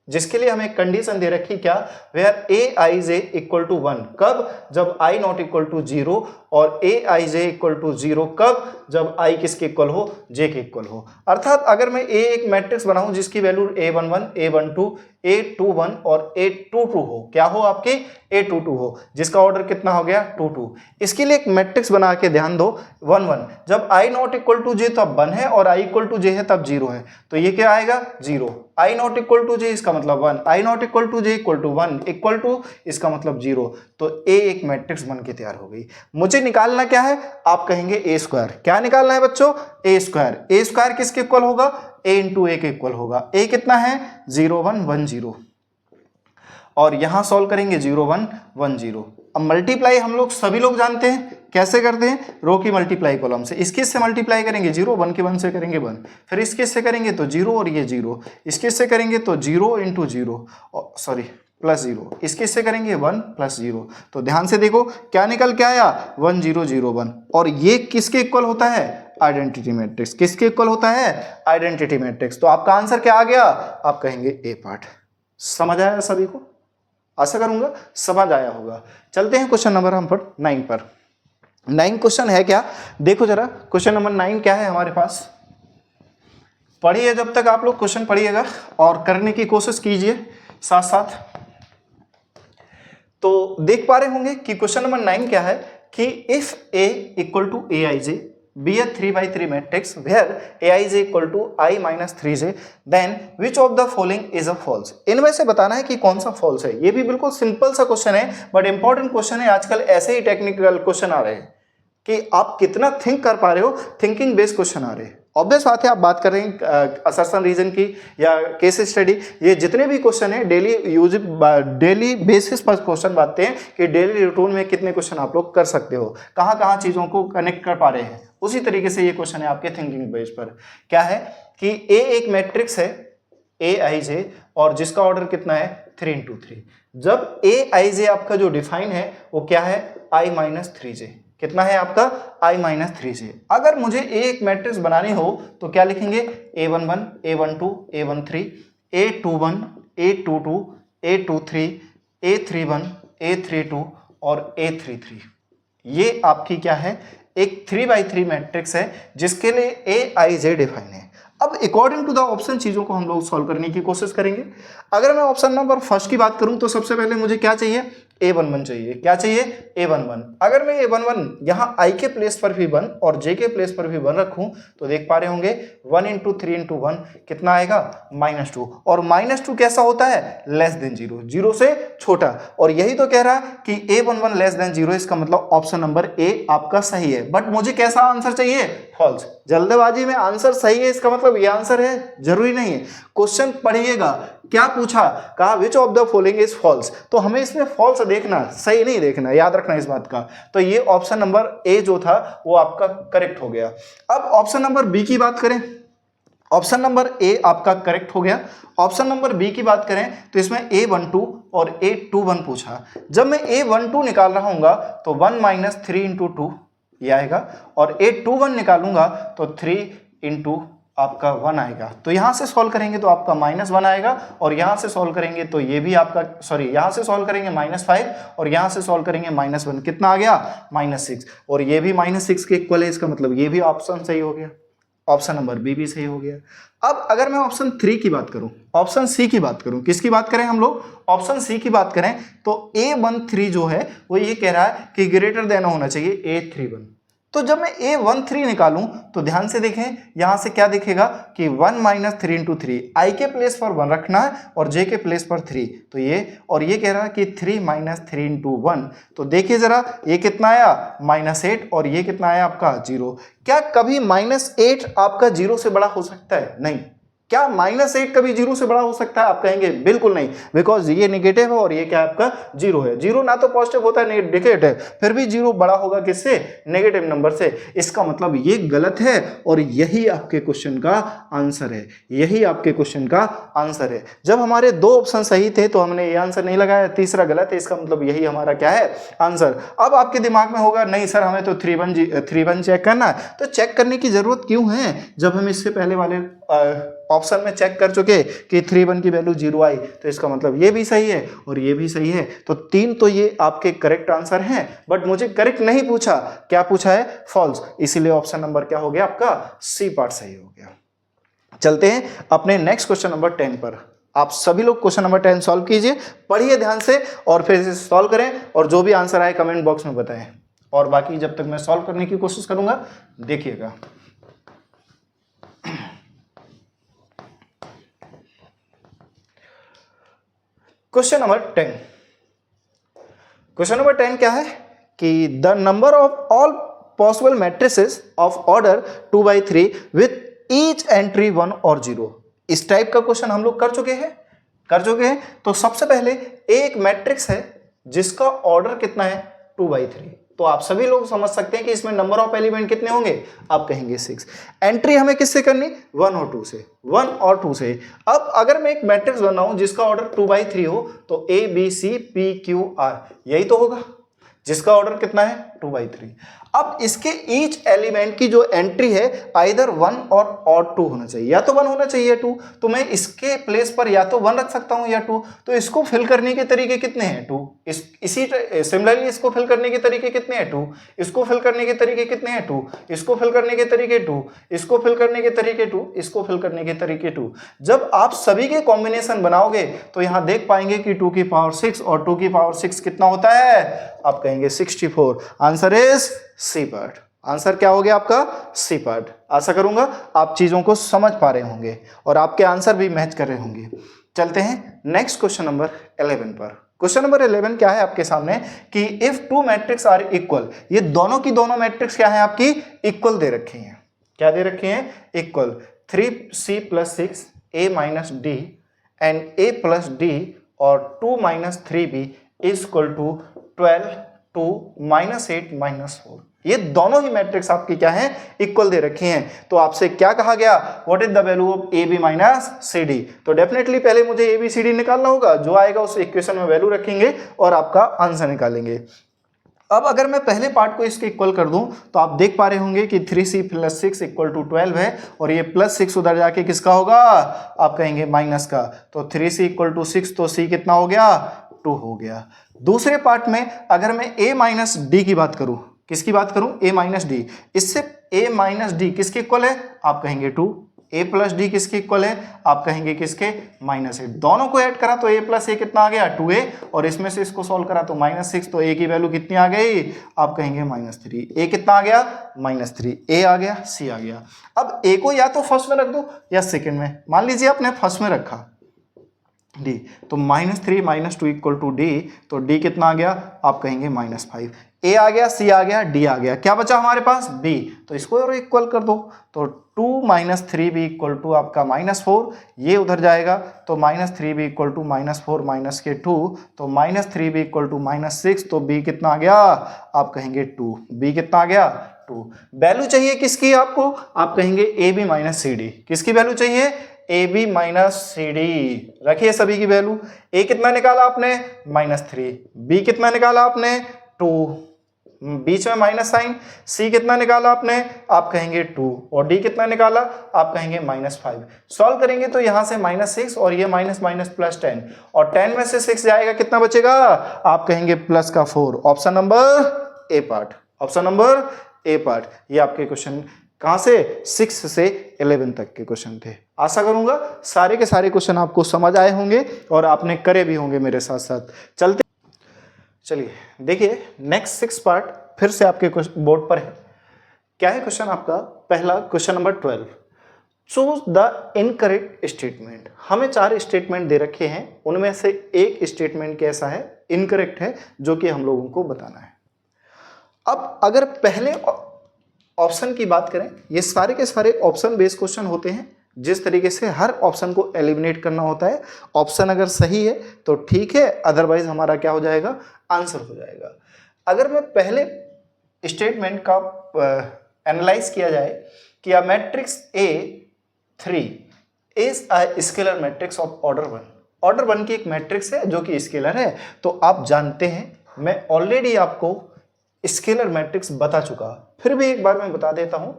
जिसके लिए हमें कंडीशन दे रखी क्या? वेयर aij इक्वल टू 1 कब? जब I नॉट इक्वल टू 0 और aij इक्वल टू 0 कब? जब I किसके इक्वल हो? j के इक्वल हो। अर्थात अगर मैं a एक मैट्रिक्स बनाऊं जिसकी वैल्यू a11 a12 a21 और a22 हो, क्या हो आपकी? a22 हो, जिसका ऑर्डर कितना हो गया? 2 2। इसके लिए एक मैट्रिक्स बना के ध्यान दो 1 1। जब I not equal to j तब 1 है और I इक्वल टू j है तब 0 है, तो ये क्या आएगा? 0। I not equal to j इसका मतलब 1, I not equal to j equal to 1 equal to इसका मतलब 0। तो a एक मैट्रिक्स बन के तैयार हो गई। मुझे निकालना क्या है? आप कहेंगे a स्क्वायर। क्या निकालना है बच्चों? a स्क्वायर किसके इक्वल होगा? a इंटू a के इक्वल होगा। a कितना है? 0 1 1 0 और यहां सॉल्व करेंगे 0 1 1 0। अब मल्टीप्लाई हम लोग सभी लोग जानते हैं कैसे करते हैं, रो की मल्टीप्लाई कॉलम से। इसके से मल्टीप्लाई करेंगे 0 1 के 1 से करेंगे 1, फिर इसके से करेंगे तो 0 और ये 0, इसके से करेंगे तो 0 इंटू 0 सॉरी प्लस 0, इससे करेंगे 1 प्लस 0। तो ध्यान से देखो क्या निकल के आया 1 0 0 1, और ये किसके इक्वल होता है आइडेंटिटी मैट्रिक्स। किसके इक्वल होता है आइडेंटिटी मैट्रिक्स। तो आपका आंसर क्या आ गया, आप कहेंगे ए पार्ट। समझ आया सभी को, आशा करूंगा समझ आया होगा। चलते हैं क्वेश्चन नंबर हम पर 9 पर। 9 क्वेश्चन है क्या, देखो जरा क्वेश्चन नंबर 9 क्या है हमारे पास। पढ़िए, जब तक आप लोग क्वेश्चन पढ़िएगा और करने की कोशिश कीजिए साथ साथ। तो देख पा रहे होंगे कि क्वेश्चन नंबर 9 क्या है कि if A equal to Aij be a 3x3 matrix where Aij equal to I minus 3j then which of the following is a false। इनमें से बताना है कि कौन सा फॉल्स है। ये भी बिल्कुल सिंपल सा क्वेश्चन है बट इंपॉर्टेंट क्वेश्चन है। आजकल ऐसे ही टेक्निकल क्वेश्चन आ रहे हैं कि आप कितना थिंक कर पा रहे हो, थिंकिंग बेस्ड क्वेश्चन आ रहे हैं। ऑब्वियस बात है, आप बात कर रहे हैं असर्शन रीजन की या केस स्टडी, ये जितने भी क्वेश्चन है डेली बेसिस पर क्वेश्चन बातें हैं कि डेली रूटीन में कितने क्वेश्चन आप लोग कर सकते हो, कहाँ कहाँ चीज़ों को कनेक्ट कर पा रहे हैं। उसी तरीके से ये क्वेश्चन है आपके थिंकिंग बेस पर। क्या है कि ए एक मैट्रिक्स है Aij और जिसका ऑर्डर कितना है 3 × 3। जब Aij आपका जो डिफाइन है वो क्या है I minus 3j, कितना है आपका I minus 3j। अगर मुझे एक मैट्रिक्स बनानी हो तो क्या लिखेंगे A11 A12 A13 A21 A22 A23 A31 A32 और A33। ये आपकी क्या है एक 3x3 मैट्रिक्स है जिसके लिए Aij डिफाइन है। अब अकॉर्डिंग टू द ऑप्शन चीजों को हम लोग सॉल्व करने की कोशिश करेंगे। अगर मैं ऑप्शन नंबर फर्स्ट की बात करूं तो सबसे पहले मुझे क्या चाहिए A11 चाहिए। क्या चाहिए A11। अगर मैं A11 यहाँ I के प्लेस पर भी 1 और J के प्लेस पर भी 1 रखूं तो देख पा रहे होंगे 1 × 3 × 1 कितना आएगा -2। और -2 कैसा होता है लेस देन 0, 0 से छोटा। और यही तो कह रहा है कि A11 लेस देन 0, इसका मतलब ऑप्शन नंबर A आपका सही है। बट मुझे कैसा आंसर चाहिए फॉल्स। जल्दबाजी में आंसर सही है इसका मतलब ये आंसर है, जरूरी नहीं है। क्वेश्चन पढ़िएगा, क्या पूछा, कहा which of the following is false, तो हमें इसमें फॉल्स देखना, सही नहीं देखना, याद रखना इस बात का। तो ये ऑप्शन नंबर ए जो था वो आपका करेक्ट हो गया। अब ऑप्शन नंबर बी की बात करें, ऑप्शन नंबर ए आपका करेक्ट हो गया। ऑप्शन नंबर बी की बात करें तो इसमें A12 और A21 पूछा। जब मैं A12 निकाल रहा हूंगा तो 1 - 3 × 2 ये आएगा, और A21 निकालूंगा तो 3 × आपका 1 आएगा। तो यहां से सॉल्व करेंगे तो आपका -1 आएगा, और यहां से सॉल्व करेंगे तो ये भी आपका यहां से सॉल्व करेंगे -5 और यहां से सॉल्व करेंगे -1, कितना आ गया -6, और ये भी -6 के इक्वल है। इसका मतलब ये भी ऑप्शन सही हो गया, ऑप्शन नंबर बी भी सही हो गया। अब अगर मैं ऑप्शन 3 की बात करूं, ऑप्शन सी की बात करूं, किसकी बात करें हम लोग ऑप्शन सी की बात करें तो A13 जो है वो ये कह रहा है कि ग्रेटर देन होना चाहिए A31। तो जब मैं A13 निकालूं तो ध्यान से देखें यहां से क्या दिखेगा कि 1 - 3 × 3, I के प्लेस पर 1 रखना है और J के प्लेस पर 3, तो ये, और ये कह रहा है कि 3 - 3 × 1, तो देखिए जरा ये कितना आया -8 और ये कितना आया आपका 0। क्या कभी -8 आपका 0 से बड़ा हो सकता है? नहीं। क्या -8 कभी 0 से बड़ा हो सकता है? आप कहेंगे बिल्कुल नहीं, बिकॉज ये नेगेटिव है और ये क्या आपका 0 है। 0 ना तो पॉजिटिव होता है नेगेटिव, फिर भी 0 बड़ा होगा किससे? नेगेटिव नंबर से। इसका मतलब ये गलत है और यही आपके क्वेश्चन का आंसर है, यही आपके क्वेश्चन का आंसर है। जब हमारे 2 ऑप्शन सही थे तो हमने ये आंसर नहीं लगाया, तीसरा गलत है, इसका मतलब यही हमारा क्या है आंसर। अब आपके दिमाग में होगा नहीं सर हमें तो 3 चेक करना है, तो चेक करने की जरूरत क्यों है जब हम इससे पहले वाले ऑप्शन में चेक कर चुके कि 3 की वैल्यू 0 आई, तो इसका मतलब ये भी सही है और ये भी सही है। तो 3 तो ये आपके करेक्ट आंसर हैं, बट मुझे करेक्ट नहीं पूछा, क्या पूछा है फॉल्स, इसीलिए ऑप्शन नंबर क्या हो गया आपका सी पार्ट सही हो गया। चलते हैं अपने नेक्स्ट क्वेश्चन नंबर 10 पर। आप सभी लोग क्वेश्चन नंबर 10 सॉल्व कीजिए, पढ़िए ध्यान से और फिर इसे सॉल्व करें, और जो भी आंसर आए कमेंट बॉक्स में बताएं, और बाकी जब तक मैं सॉल्व करने की कोशिश करूंगा देखिएगा। क्वेश्चन नंबर 10, क्वेश्चन नंबर 10 क्या है कि the number of all possible matrices of order 2/3 with each entry 1 और 0। इस टाइप का क्वेश्चन हम लोग कर चुके हैं। तो सबसे पहले एक मैट्रिक्स है जिसका ऑर्डर कितना है 2/3, तो आप सभी लोग समझ सकते हैं कि इसमें नंबर ऑफ एलिमेंट कितने होंगे, आप कहेंगे 6। एंट्री हमें किससे करनी, 1 और 2 से, 1 और 2 से। अब अगर मैं एक मैट्रिक्स बनाऊं जिसका ऑर्डर 2/3 हो तो A B C P Q R, यही तो होगा, जिसका ऑर्डर कितना है 2/3। अब इसके ईच एलिमेंट की जो एंट्री है आइदर 1 और 2 होना चाहिए, या तो 1 होना चाहिए 2, तो मैं इसके प्लेस पर या तो 1 रख सकता हूं या 2। तो इसको फिल करने के तरीके कितने हैं, 2। इसी सिमिलरली इसको फिल करने के तरीके कितने हैं, 2। इसको फिल करने के तरीके कितने हैं, 2। इसको फिल करने के तरीके 2। इसको फिल करने के तरीके 2। इसको फिल करने के तरीके 2। जब आप सभी के कॉम्बिनेशन बनाओगे तो यहां देख पाएंगे कि 2 की पावर 6 और 2 की पावर 6 कितना होता है, आप कहेंगे 64। Answer is C part. Answer क्या हो गया आपका, सी पार्ट। आशा करूंगा आप चीजों को समझ पा रहे होंगे और आपके आंसर भी मैच कर रहे होंगे। चलते हैं नेक्स्ट क्वेश्चन नंबर 11 पर। क्वेश्चन नंबर 11 क्या है आपके सामने कि इफ 2 मैट्रिक्स आर इक्वल, ये दोनों की दोनों मैट्रिक्स क्या है आपकी, इक्वल दे रखी हैं। क्या दे रखी हैं, equal. 3C + 6 A - D and A + D और 2 - 3B = 12 2 -8 -4। ये दोनों ही मैट्रिक्स आपकी क्या है, इक्वल दे रखी हैं। तो आपसे क्या कहा गया, what is the value of AB - CD। तो डेफिनेटली पहले मुझे ABCD निकालना होगा, जो आएगा उस इक्वेशन में वैल्यू रखेंगे और आपका आंसर निकालेंगे। अब अगर मैं पहले पार्ट को इसके इक्वल कर दूं तो आप देख पा रहे होंगे कि 3C + 6 = 12 है और ये +6 उधर जाके किसका होगा, आप कहेंगे माइनस का। तो 3C = 6 तो C कितना हो गया, 2 हो गया। दूसरे पार्ट में अगर मैं A - D की बात करूं, किसकी बात करूं, A - D, इससे A - D किसके इक्वल है, आप कहेंगे 2। A + D किसके इक्वल है, आप कहेंगे किसके, -8। दोनों को ऐड करा तो A + A कितना आ गया, 2A, और इसमें से इसको सॉल्व करा तो -6, तो A की वैल्यू कितनी आ गई, आप कहेंगे -3। A कितना आ गया, -3। A आ गया, C आ गया। अब A को या तो फर्स्ट में रख दो या सेकंड में। मान लीजिए आपने फर्स्ट में रखा D, तो -3 - 2 = D, तो D कितना आ गया, आप कहेंगे -5। A आ गया, C आ गया, D आ गया, क्या बचा हमारे पास, B, तो इसको और इक्वल कर दो। तो 2 - 3B = आपका -4, ये उधर जाएगा तो -3B = -4 - के 2, तो -3B = -6, तो B कितना आ गया, आप कहेंगे 2। B कितना आ गया, 2। वैल्यू चाहिए किसकी आपको, आप कहेंगे AB - CD। किसकी वैल्यू चाहिए, AB - CD। रखिए सभी की वैल्यू। A कितना निकाला आपने, -3। B कितना निकाला आपने, 2, बीच में माइनस साइन। C कितना निकाला आपने, आप कहेंगे 2, और D कितना निकाला, आप कहेंगे -5। सॉल्व करेंगे तो यहां से -6 और ये माइनस +10, और 10 में से 6 जाएगा, कितना बचेगा, आप कहेंगे +4। Option number A part. Option number A part. ये आपके क्वेश्चन कहां से, 6 से 11 तक के क्वेश्चन थे। आशा करूंगा सारे के सारे क्वेश्चन आपको समझ आए होंगे और आपने करे भी होंगे मेरे साथ साथ। चलिए देखिए नेक्स्ट 6 पार्ट फिर से आपके बोर्ड पर है। क्या है क्वेश्चन आपका, पहला question number 12, choose the incorrect statement. हमें 4 स्टेटमेंट दे रखे हैं, उनमें से एक स्टेटमेंट कैसा है, इनकरेक्ट है, जो कि हम लोगों को बताना है। अब अगर पहले ऑप्शन की बात करें, ये सारे के सारे ऑप्शन बेस्ड क्वेश्चन होते हैं, जिस तरीके से हर ऑप्शन को एलिमिनेट करना होता है। ऑप्शन अगर सही है तो ठीक है, अदरवाइज हमारा क्या हो जाएगा, आंसर हो जाएगा। अगर मैं पहले स्टेटमेंट का एनालाइज किया जाए कि a matrix A3 is a scalar matrix of order 1। Order 1 की एक मैट्रिक्स है जो कि स्केलर है। तो आप जानते हैं, मैं ऑलरेडी आपको स्केलर मैट्रिक्स बता चुका, फिर भी एक बार मैं बता देता हूं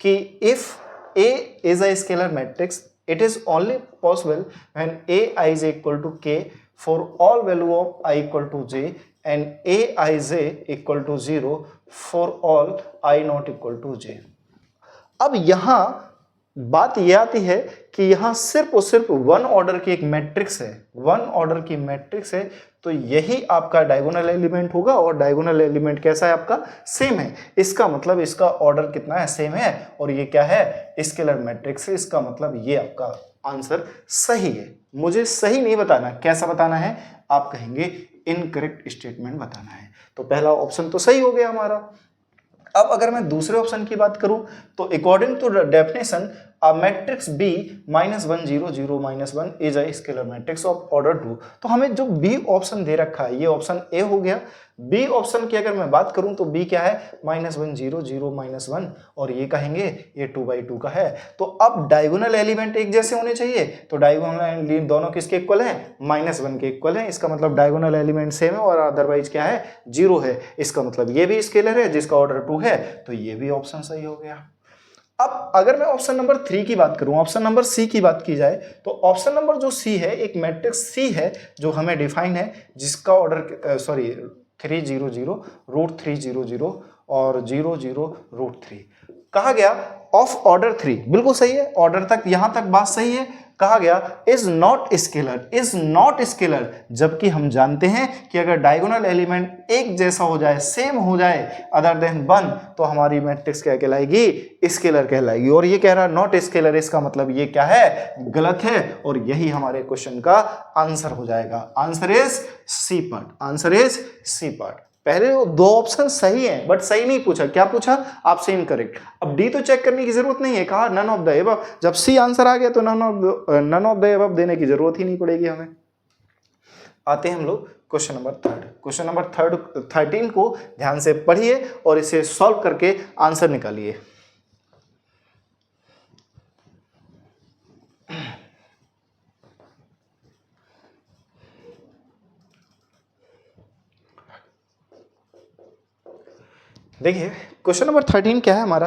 कि if A is a scalar matrix, it is only possible when Ai j = k for all value of I = j and Aij = 0 for all I ≠ j। अब यहां बात यह आती है कि यहां सिर्फ और सिर्फ 1 ऑर्डर की एक मैट्रिक्स है, 1 ऑर्डर की मैट्रिक्स है, तो यही आपका डायगोनल एलिमेंट होगा, और डायगोनल एलिमेंट कैसा है आपका, सेम है। इसका मतलब इसका ऑर्डर कितना है, सेम है, और ये क्या है, स्केलर मैट्रिक्स है। इसका मतलब ये आपका आंसर सही है। मुझे सही नहीं बताना, कैसा बताना है, आप कहेंगे इनकरेक्ट स्टेटमेंट बताना है। तो पहला ऑप्शन तो सही हो गया हमारा। अब अगर मैं दूसरे ऑप्शन की बात करूं तो according to the definition a matrix B -1 0 0 -1 is a scalar matrix of order 2। तो हमें जो B ऑप्शन दे रखा है ये ऑप्शन ए हो गया। B ऑप्शन की अगर मैं बात करूं तो B क्या है -1 0 0 -1 और ये कहेंगे ये 2/2 का है। तो अब डायगोनल एलिमेंट एक जैसे होने चाहिए, तो डायगोनल एलिमेंट दोनों किसके इक्वल है -1 के इक्वल है। इसका मतलब डायगोनल एलिमेंट सेम है और अदरवाइज क्या है 0 है। इसका मतलब ये भी स्केलर है जिसका ऑर्डर 2 है, तो ये भी ऑप्शन सही हो गया। अब अगर मैं ऑप्शन नंबर 3 की बात करूं, ऑप्शन नंबर सी की बात की जाए तो ऑप्शन नंबर जो सी है एक मैट्रिक्स सी है जो हमें डिफाइन है, जिसका ऑर्डर 3 0 0 √3 0 0 और 0 0 √3 कहा गया ऑफ ऑर्डर 3। बिल्कुल सही है, ऑर्डर तक यहां तक बात सही है। कहा गया इज नॉट स्केलर, जबकि हम जानते हैं कि अगर डायगोनल एलिमेंट एक जैसा हो जाए, सेम हो जाए अदर देन 1, तो हमारी मैट्रिक्स क्या कहलाएगी स्केलर कहलाएगी। और ये कह रहा है नॉट स्केलर, इसका मतलब ये क्या है गलत है और यही हमारे क्वेश्चन का आंसर हो जाएगा। Answer is C part. पहले दो ऑप्शन सही हैं बट सही नहीं पूछा, क्या पूछा आपसे इनकरेक्ट। अब डी तो चेक करने की जरूरत नहीं है, कहा नन ऑफ द एबव। जब सी आंसर आ गया तो नन ऑफ द एबव देने की जरूरत ही नहीं पड़ेगी हमें। आते हैं हम लोग क्वेश्चन नंबर 3। क्वेश्चन नंबर 13 को ध्यान से पढ़िए और इसे सॉल्व करके आंसर निकालिए। देखिए क्वेश्चन नंबर 13 क्या है हमारा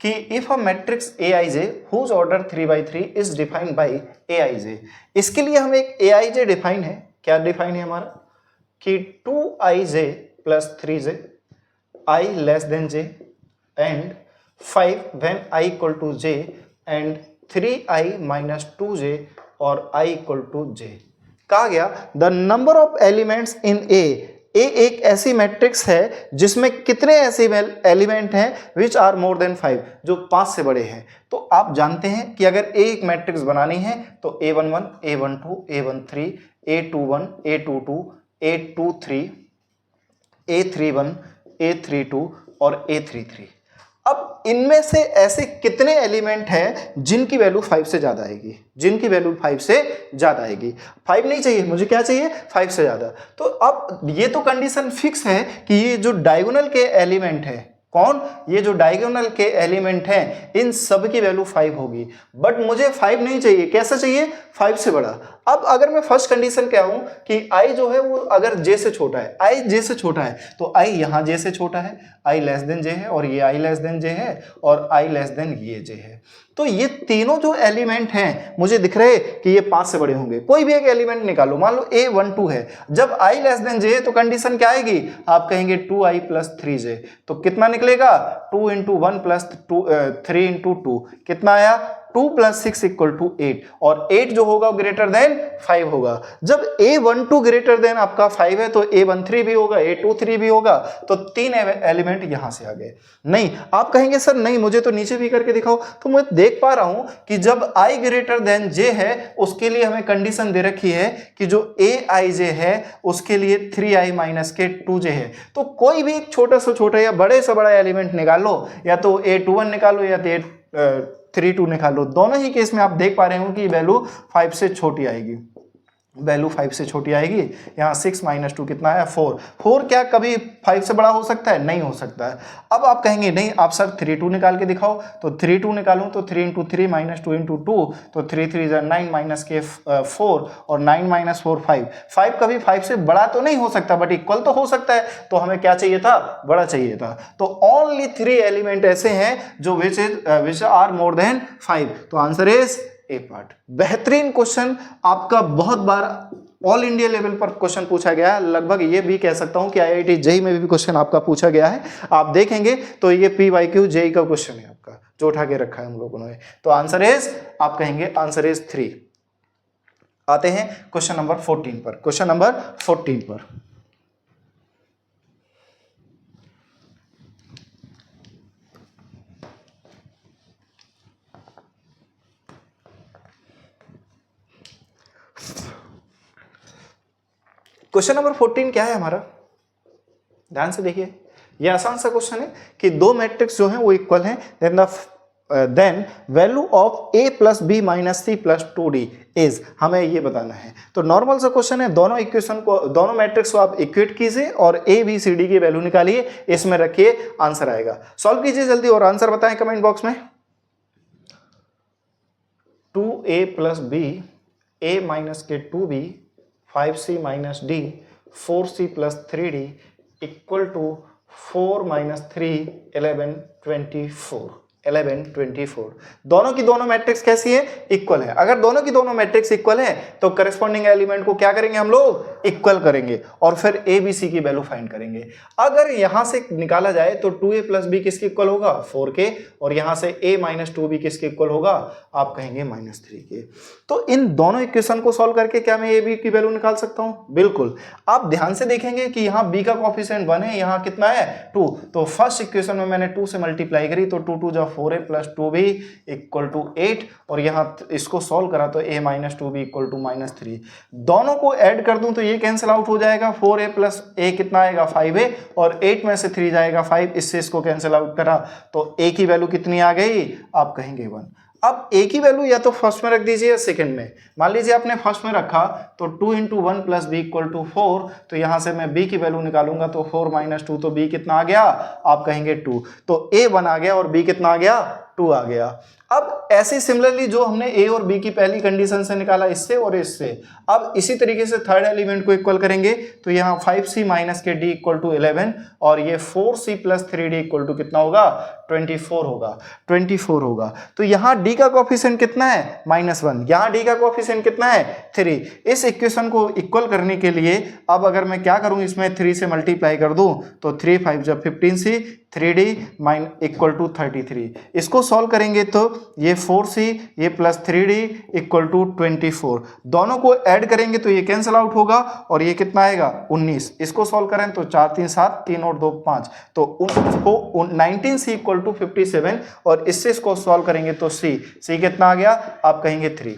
कि if a matrix Aij whose order 3/3 is defined by Aij। इसके लिए हमें एक Aij डिफाइन है। क्या डिफाइन है हमारा कि 2ij + 3j I less than j and 5 when I equal to j and 3i - 2j और I equal to j। कहा गया the number of elements in a एक ऐसी मैट्रिक्स है जिसमें कितने ऐसे एलिमेंट हैं विच आर मोर देन 5, जो 5 से बड़े हैं। तो आप जानते हैं कि अगर ए एक मैट्रिक्स बनानी है तो A11 A12 A13 A21 A22 A23 A31 A32 और A33। अब इनमें से ऐसे कितने एलिमेंट हैं जिनकी वैल्यू 5 से ज्यादा आएगी, 5 नहीं चाहिए मुझे, क्या चाहिए 5 से ज्यादा। तो अब ये तो कंडीशन फिक्स है कि ये जो डायगोनल के एलिमेंट है, कौन, ये जो डायगोनल के एलिमेंट हैं इन सब की वैल्यू 5 होगी। बट मुझे 5 नहीं चाहिए, कैसा चाहिए 5 से बड़ा। अब अगर मैं फर्स्ट कंडीशन क्या हूं कि i जो है वो अगर j से छोटा है, i j से छोटा है तो i यहां j से छोटा है, i लेस देन j है और ये i लेस देन j है और i लेस देन ये j है। तो ये तीनों जो एलिमेंट हैं मुझे दिख रहे कि ये 5 से बड़े होंगे। कोई भी एक एलिमेंट निकालो, मान लो A12 है, जब i लेस देन j है तो कंडीशन क्या आएगी, आप कहेंगे 2i + 3j। तो कितना निकलेगा 2 × 1 + 3 × 2 कितना आया 2 + 6 = 8 और 8 जो होगा ग्रेटर देन 5 होगा। जब A12 ग्रेटर देन आपका 5 है तो A13 भी होगा, A23 भी होगा। तो 3 एलिमेंट यहां से आ गए। नहीं, आप कहेंगे सर नहीं मुझे तो नीचे भी करके दिखाओ। तो मैं देख पा रहा हूं कि जब i > j है उसके लिए हमें कंडीशन दे रखी है कि जो Aij है उसके लिए 3i - के 2j है। तो कोई भी एक छोटा से छोटा या बड़े से बड़ा एलिमेंट निकाल लो, या तो A21 निकालो या तो 3 निकालो। दोनों ही केस में आप देख पा रहे हो कि वैल्यू 5 से छोटी आएगी, वैल्यू 5 से छोटी आएगी। यहाँ 6 - 2 कितना है 4। 4 क्या कभी 5 से बड़ा हो सकता है, नहीं हो सकता है। अब आप कहेंगे नहीं आप सर 3 2 निकाल के दिखाओ। तो 3 2 निकालूं तो 3 × 3 - 2 × 2 तो 3 3 9 - के 4 और 9 - 4 5। 5 कभी 5 से बड़ा तो नहीं हो सकता बट इक्वल तो हो सकता है। तो हमें क्या चाहिए था, बड़ा चाहिए था। तो ओनली 3 एलिमेंट ऐसे हैं जो विच आर मोर देन 5। तो आंसर इज ए पार्ट। बेहतरीन क्वेश्चन आपका, बहुत बार ऑल इंडिया लेवल पर क्वेश्चन पूछा गया है। लगभग ये भी कह सकता हूं कि IIT JEE में भी क्वेश्चन आपका पूछा गया है। आप देखेंगे तो ये PYQ JEE का क्वेश्चन है आपका जो उठा के रखा है हम लोगों ने। तो आंसर इज, आप कहेंगे आंसर इज 3। आते हैं क्वेश्चन नंबर 14 पर। क्वेश्चन नंबर 14 पर क्वेश्चन नंबर 14 क्या है हमारा, ध्यान से देखिए। यह आसान सा क्वेश्चन है कि दो मैट्रिक्स जो हैं वो इक्वल हैं, then the then value of a plus B minus C plus 2d is, हमें ये बताना है। तो नॉर्मल सा क्वेश्चन है, दोनों इक्वेशन को, दोनों मैट्रिक्स को आप इक्वेट कीजिए और a b c d की वैल्यू निकालिए, इसमें रखिए, आंसर आएगा। सॉल्व कीजिए जल्दी और आंसर बताएं कमेंट बॉक्स में। 2a plus B, a minus के 2b, 5c minus d, 4c plus 3d equal to 4 minus 3 11 24। 11 24 दोनों की दोनों मैट्रिक्स कैसी है? इक्वल है। अगर दोनों की दोनों मैट्रिक्स इक्वल है तो करस्पॉन्डिंग एलिमेंट को क्या करेंगे हम लोग? इक्वल करेंगे और फिर ए बी सी की वैल्यू फाइंड करेंगे। अगर यहां से निकाला जाए तो 2a प्लस बी किसके इक्वल होगा? 4 के, और यहां से a माइनस 2b किसके इक्वल होगा? आप कहेंगे -3 के। तो इन दोनों इक्वेशन को सॉल्व करके क्या मैं a b की वैल्यू निकाल सकता हूं? बिल्कुल। आप ध्यान से देखेंगे कि यहाँ b का कोएफिशिएंट 1 है, यहाँ कितना है? 2। तो फर्स्ट इक्वेशन में मैंने 2 से मल्टीप्लाई करी तो 2 2 4a plus 2b equal to 8, और यहाँ इसको सॉल्व करा तो a minus 2b equal to -3। दोनों को ऐड कर दूं तो ये कैंसिल आउट हो जाएगा। 4a प्लस a कितना आएगा? 5a, और 8 में से 3 जाएगा 5, इससे इसको कैंसिल आउट करा तो a की वैल्यू कितनी आ गई? आप कहेंगे 1। अब a की वैल्यू या तो फर्स्ट में रख दीजिए या सेकंड में। मान लीजिए आपने फर्स्ट में रखा तो 2 into 1 plus B equal to 4, तो यहां से मैं b की वैल्यू निकालूंगा तो 4 माइनस 2, तो b कितना आ गया? आप कहेंगे 2। तो a 1 आ गया और b कितना आ गया? 2 आ गया। अब ऐसे सिमिलरली जो हमने a और b की पहली कंडीशन से निकाला, इससे और इससे, अब इसी तरीके से थर्ड एलिमेंट को इक्वल करेंगे तो यहाँ 5c माइनस के d इक्वल टू 11, और ये 4c plus 3d equal to कितना होगा? 24 होगा। 24 होगा। तो यहाँ d का कोएफिशिएंट कितना है? -1। यहाँ d का कोएफिशिएंट कितना है? 3। इस इक्वेशन को इक्वल करने के लिए अब अगर मैं क्या करूँ, इसमें 3 से मल्टीप्लाई कर दूं तो 3 5 जब 15c 3d इक्वल टू 33। इसको सॉल्व करेंगे तो ये 4c ये प्लस 3d इक्वल टू 24। दोनों को ऐड करेंगे तो ये कैंसिल आउट होगा और ये कितना आएगा? 19। इसको सॉल्व करें तो 4 3 7, 3 और 2 5, तो 19c इक्वल टू 57, और इससे इसको सॉल्व करेंगे तो c कितना आ गया? आप कहेंगे 3।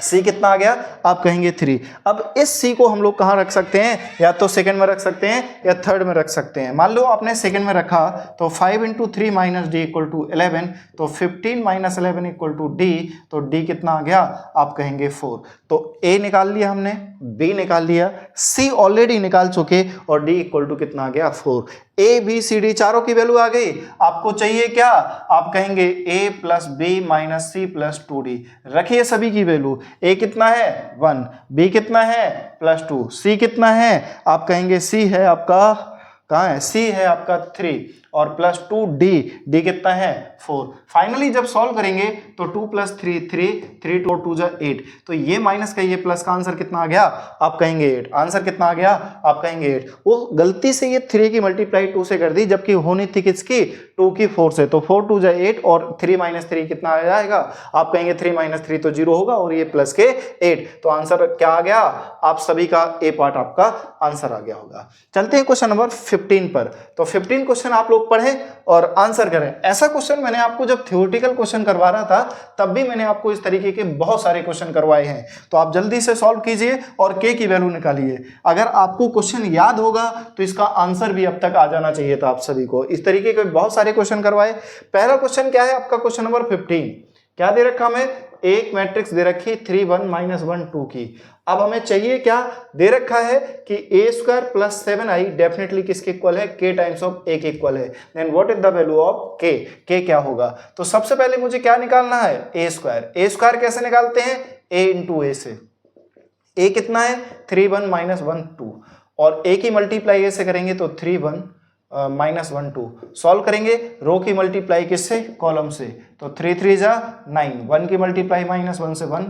c कितना आ गया? आप कहेंगे 3। अब इस c को हम लोग कहाँ रख सकते हैं? या तो सेकंड में रख सकते हैं या थर्ड में रख सकते हैं। मान लो आपने सेकंड में रखा तो 5 into 3 minus D equal to 11, तो 15 माइनस 11 इक्वल टू डी, तो d कितना आ गया? आप कहेंगे 4। तो a निकाल लिया हमने, b निकाल लिया, c ऑलरेडी निकाल चुके, और d इक्वल टू कितना आ गया? 4। a b c d चारों की वैल्यू आ गई। आपको चाहिए क्या? आप कहेंगे a plus B minus C plus 2d। रखिए सभी की वैल्यू। a कितना है? 1, b कितना है? +2, c कितना है? आप कहेंगे c है आपका, कहाँ है? c है आपका 3, और +2d कितना है? 4। फाइनली जब सॉल्व करेंगे तो 2 + 3 3, 3 2 2 8, तो ये माइनस का ये प्लस का आंसर कितना आ गया? आप कहेंगे 8। आंसर कितना आ गया? आप कहेंगे 8। वो गलती से ये 3 की मल्टीप्लाई 2 से कर दी, जबकि होनी थी किसकी? 2 की 4 से, तो 4 2 8, और 3 - 3 कितना आ जाएगा? आप कहेंगे 3 - 3 तो 0 होगा, और ये प्लस के 8, तो आंसर क्या आ गया? आप सभी का ए पार्ट आपका आंसर आ गया होगा। चलते हैं क्वेश्चन नंबर 15 पर। तो 15 क्वेश्चन आप लोग पढ़ें और आंसर करें। ऐसा क्वेश्चन मैंने आपको जब थ्योरेटिकल क्वेश्चन करवा रहा था तब भी मैंने आपको इस तरीके के बहुत सारे क्वेश्चन करवाए हैं, तो आप जल्दी से सॉल्व कीजिए और के की वैल्यू निकालिए। अगर आपको क्वेश्चन याद होगा तो इसका आंसर भी अब तक आ जाना चाहिए था आप सभी को। इस तरीके के बहुत सारे क्वेश्चन करवाए। पहला क्वेश्चन क्या है आपका? क्वेश्चन नंबर 15 क्या दे रखा हमें? एक मैट्रिक्स दे रखी 3 1 - 1 2 की। अब हमें चाहिए क्या? दे रखा है कि a² + 7i डेफिनेटली किसके इक्वल है? k टाइम्स ऑफ a के इक्वल है। Then what is the value of k? k क्या होगा? तो सबसे पहले मुझे क्या निकालना है? a² कैसे निकालते हैं? a इंटू a से। a कितना है? 3 1 - 1 2, और a की मल्टीप्लाई a से करेंगे तो 3 1 -1 2। सॉल्व करेंगे, रो की मल्टीप्लाई किससे? कॉलम से, तो 3 3 जा 9, 1 की मल्टीप्लाई -1 से 1,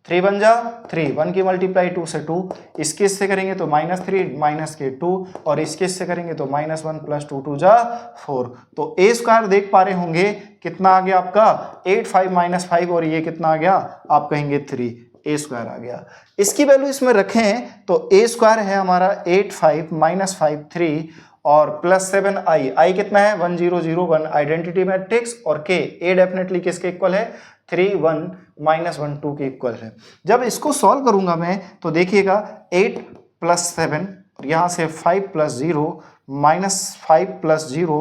3 1 जा 3, 1 की मल्टीप्लाई 2 से 2, इसके इससे करेंगे तो -3 के 2, और इसके इससे करेंगे तो -1 + 2 2 जा 4। तो a² देख पा रहे होंगे कितना आ गया आपका? 8 5 - 5, और ये कितना आ गया? आप कहेंगे 3। a² आ गया। इसकी वैल्यू इसमें रखें तो a² है हमारा 8 5 - 5 3, और +7i कितना है? 1 0 0 1 आइडेंटिटी मैट्रिक्स, और k a डेफिनेटली किसके इक्वल है? 3 1 - 1 2 के इक्वल है। जब इसको सॉल्व करूंगा मैं तो देखिएगा 8 + 7, यहाँ से 5 + 0 -5 + 0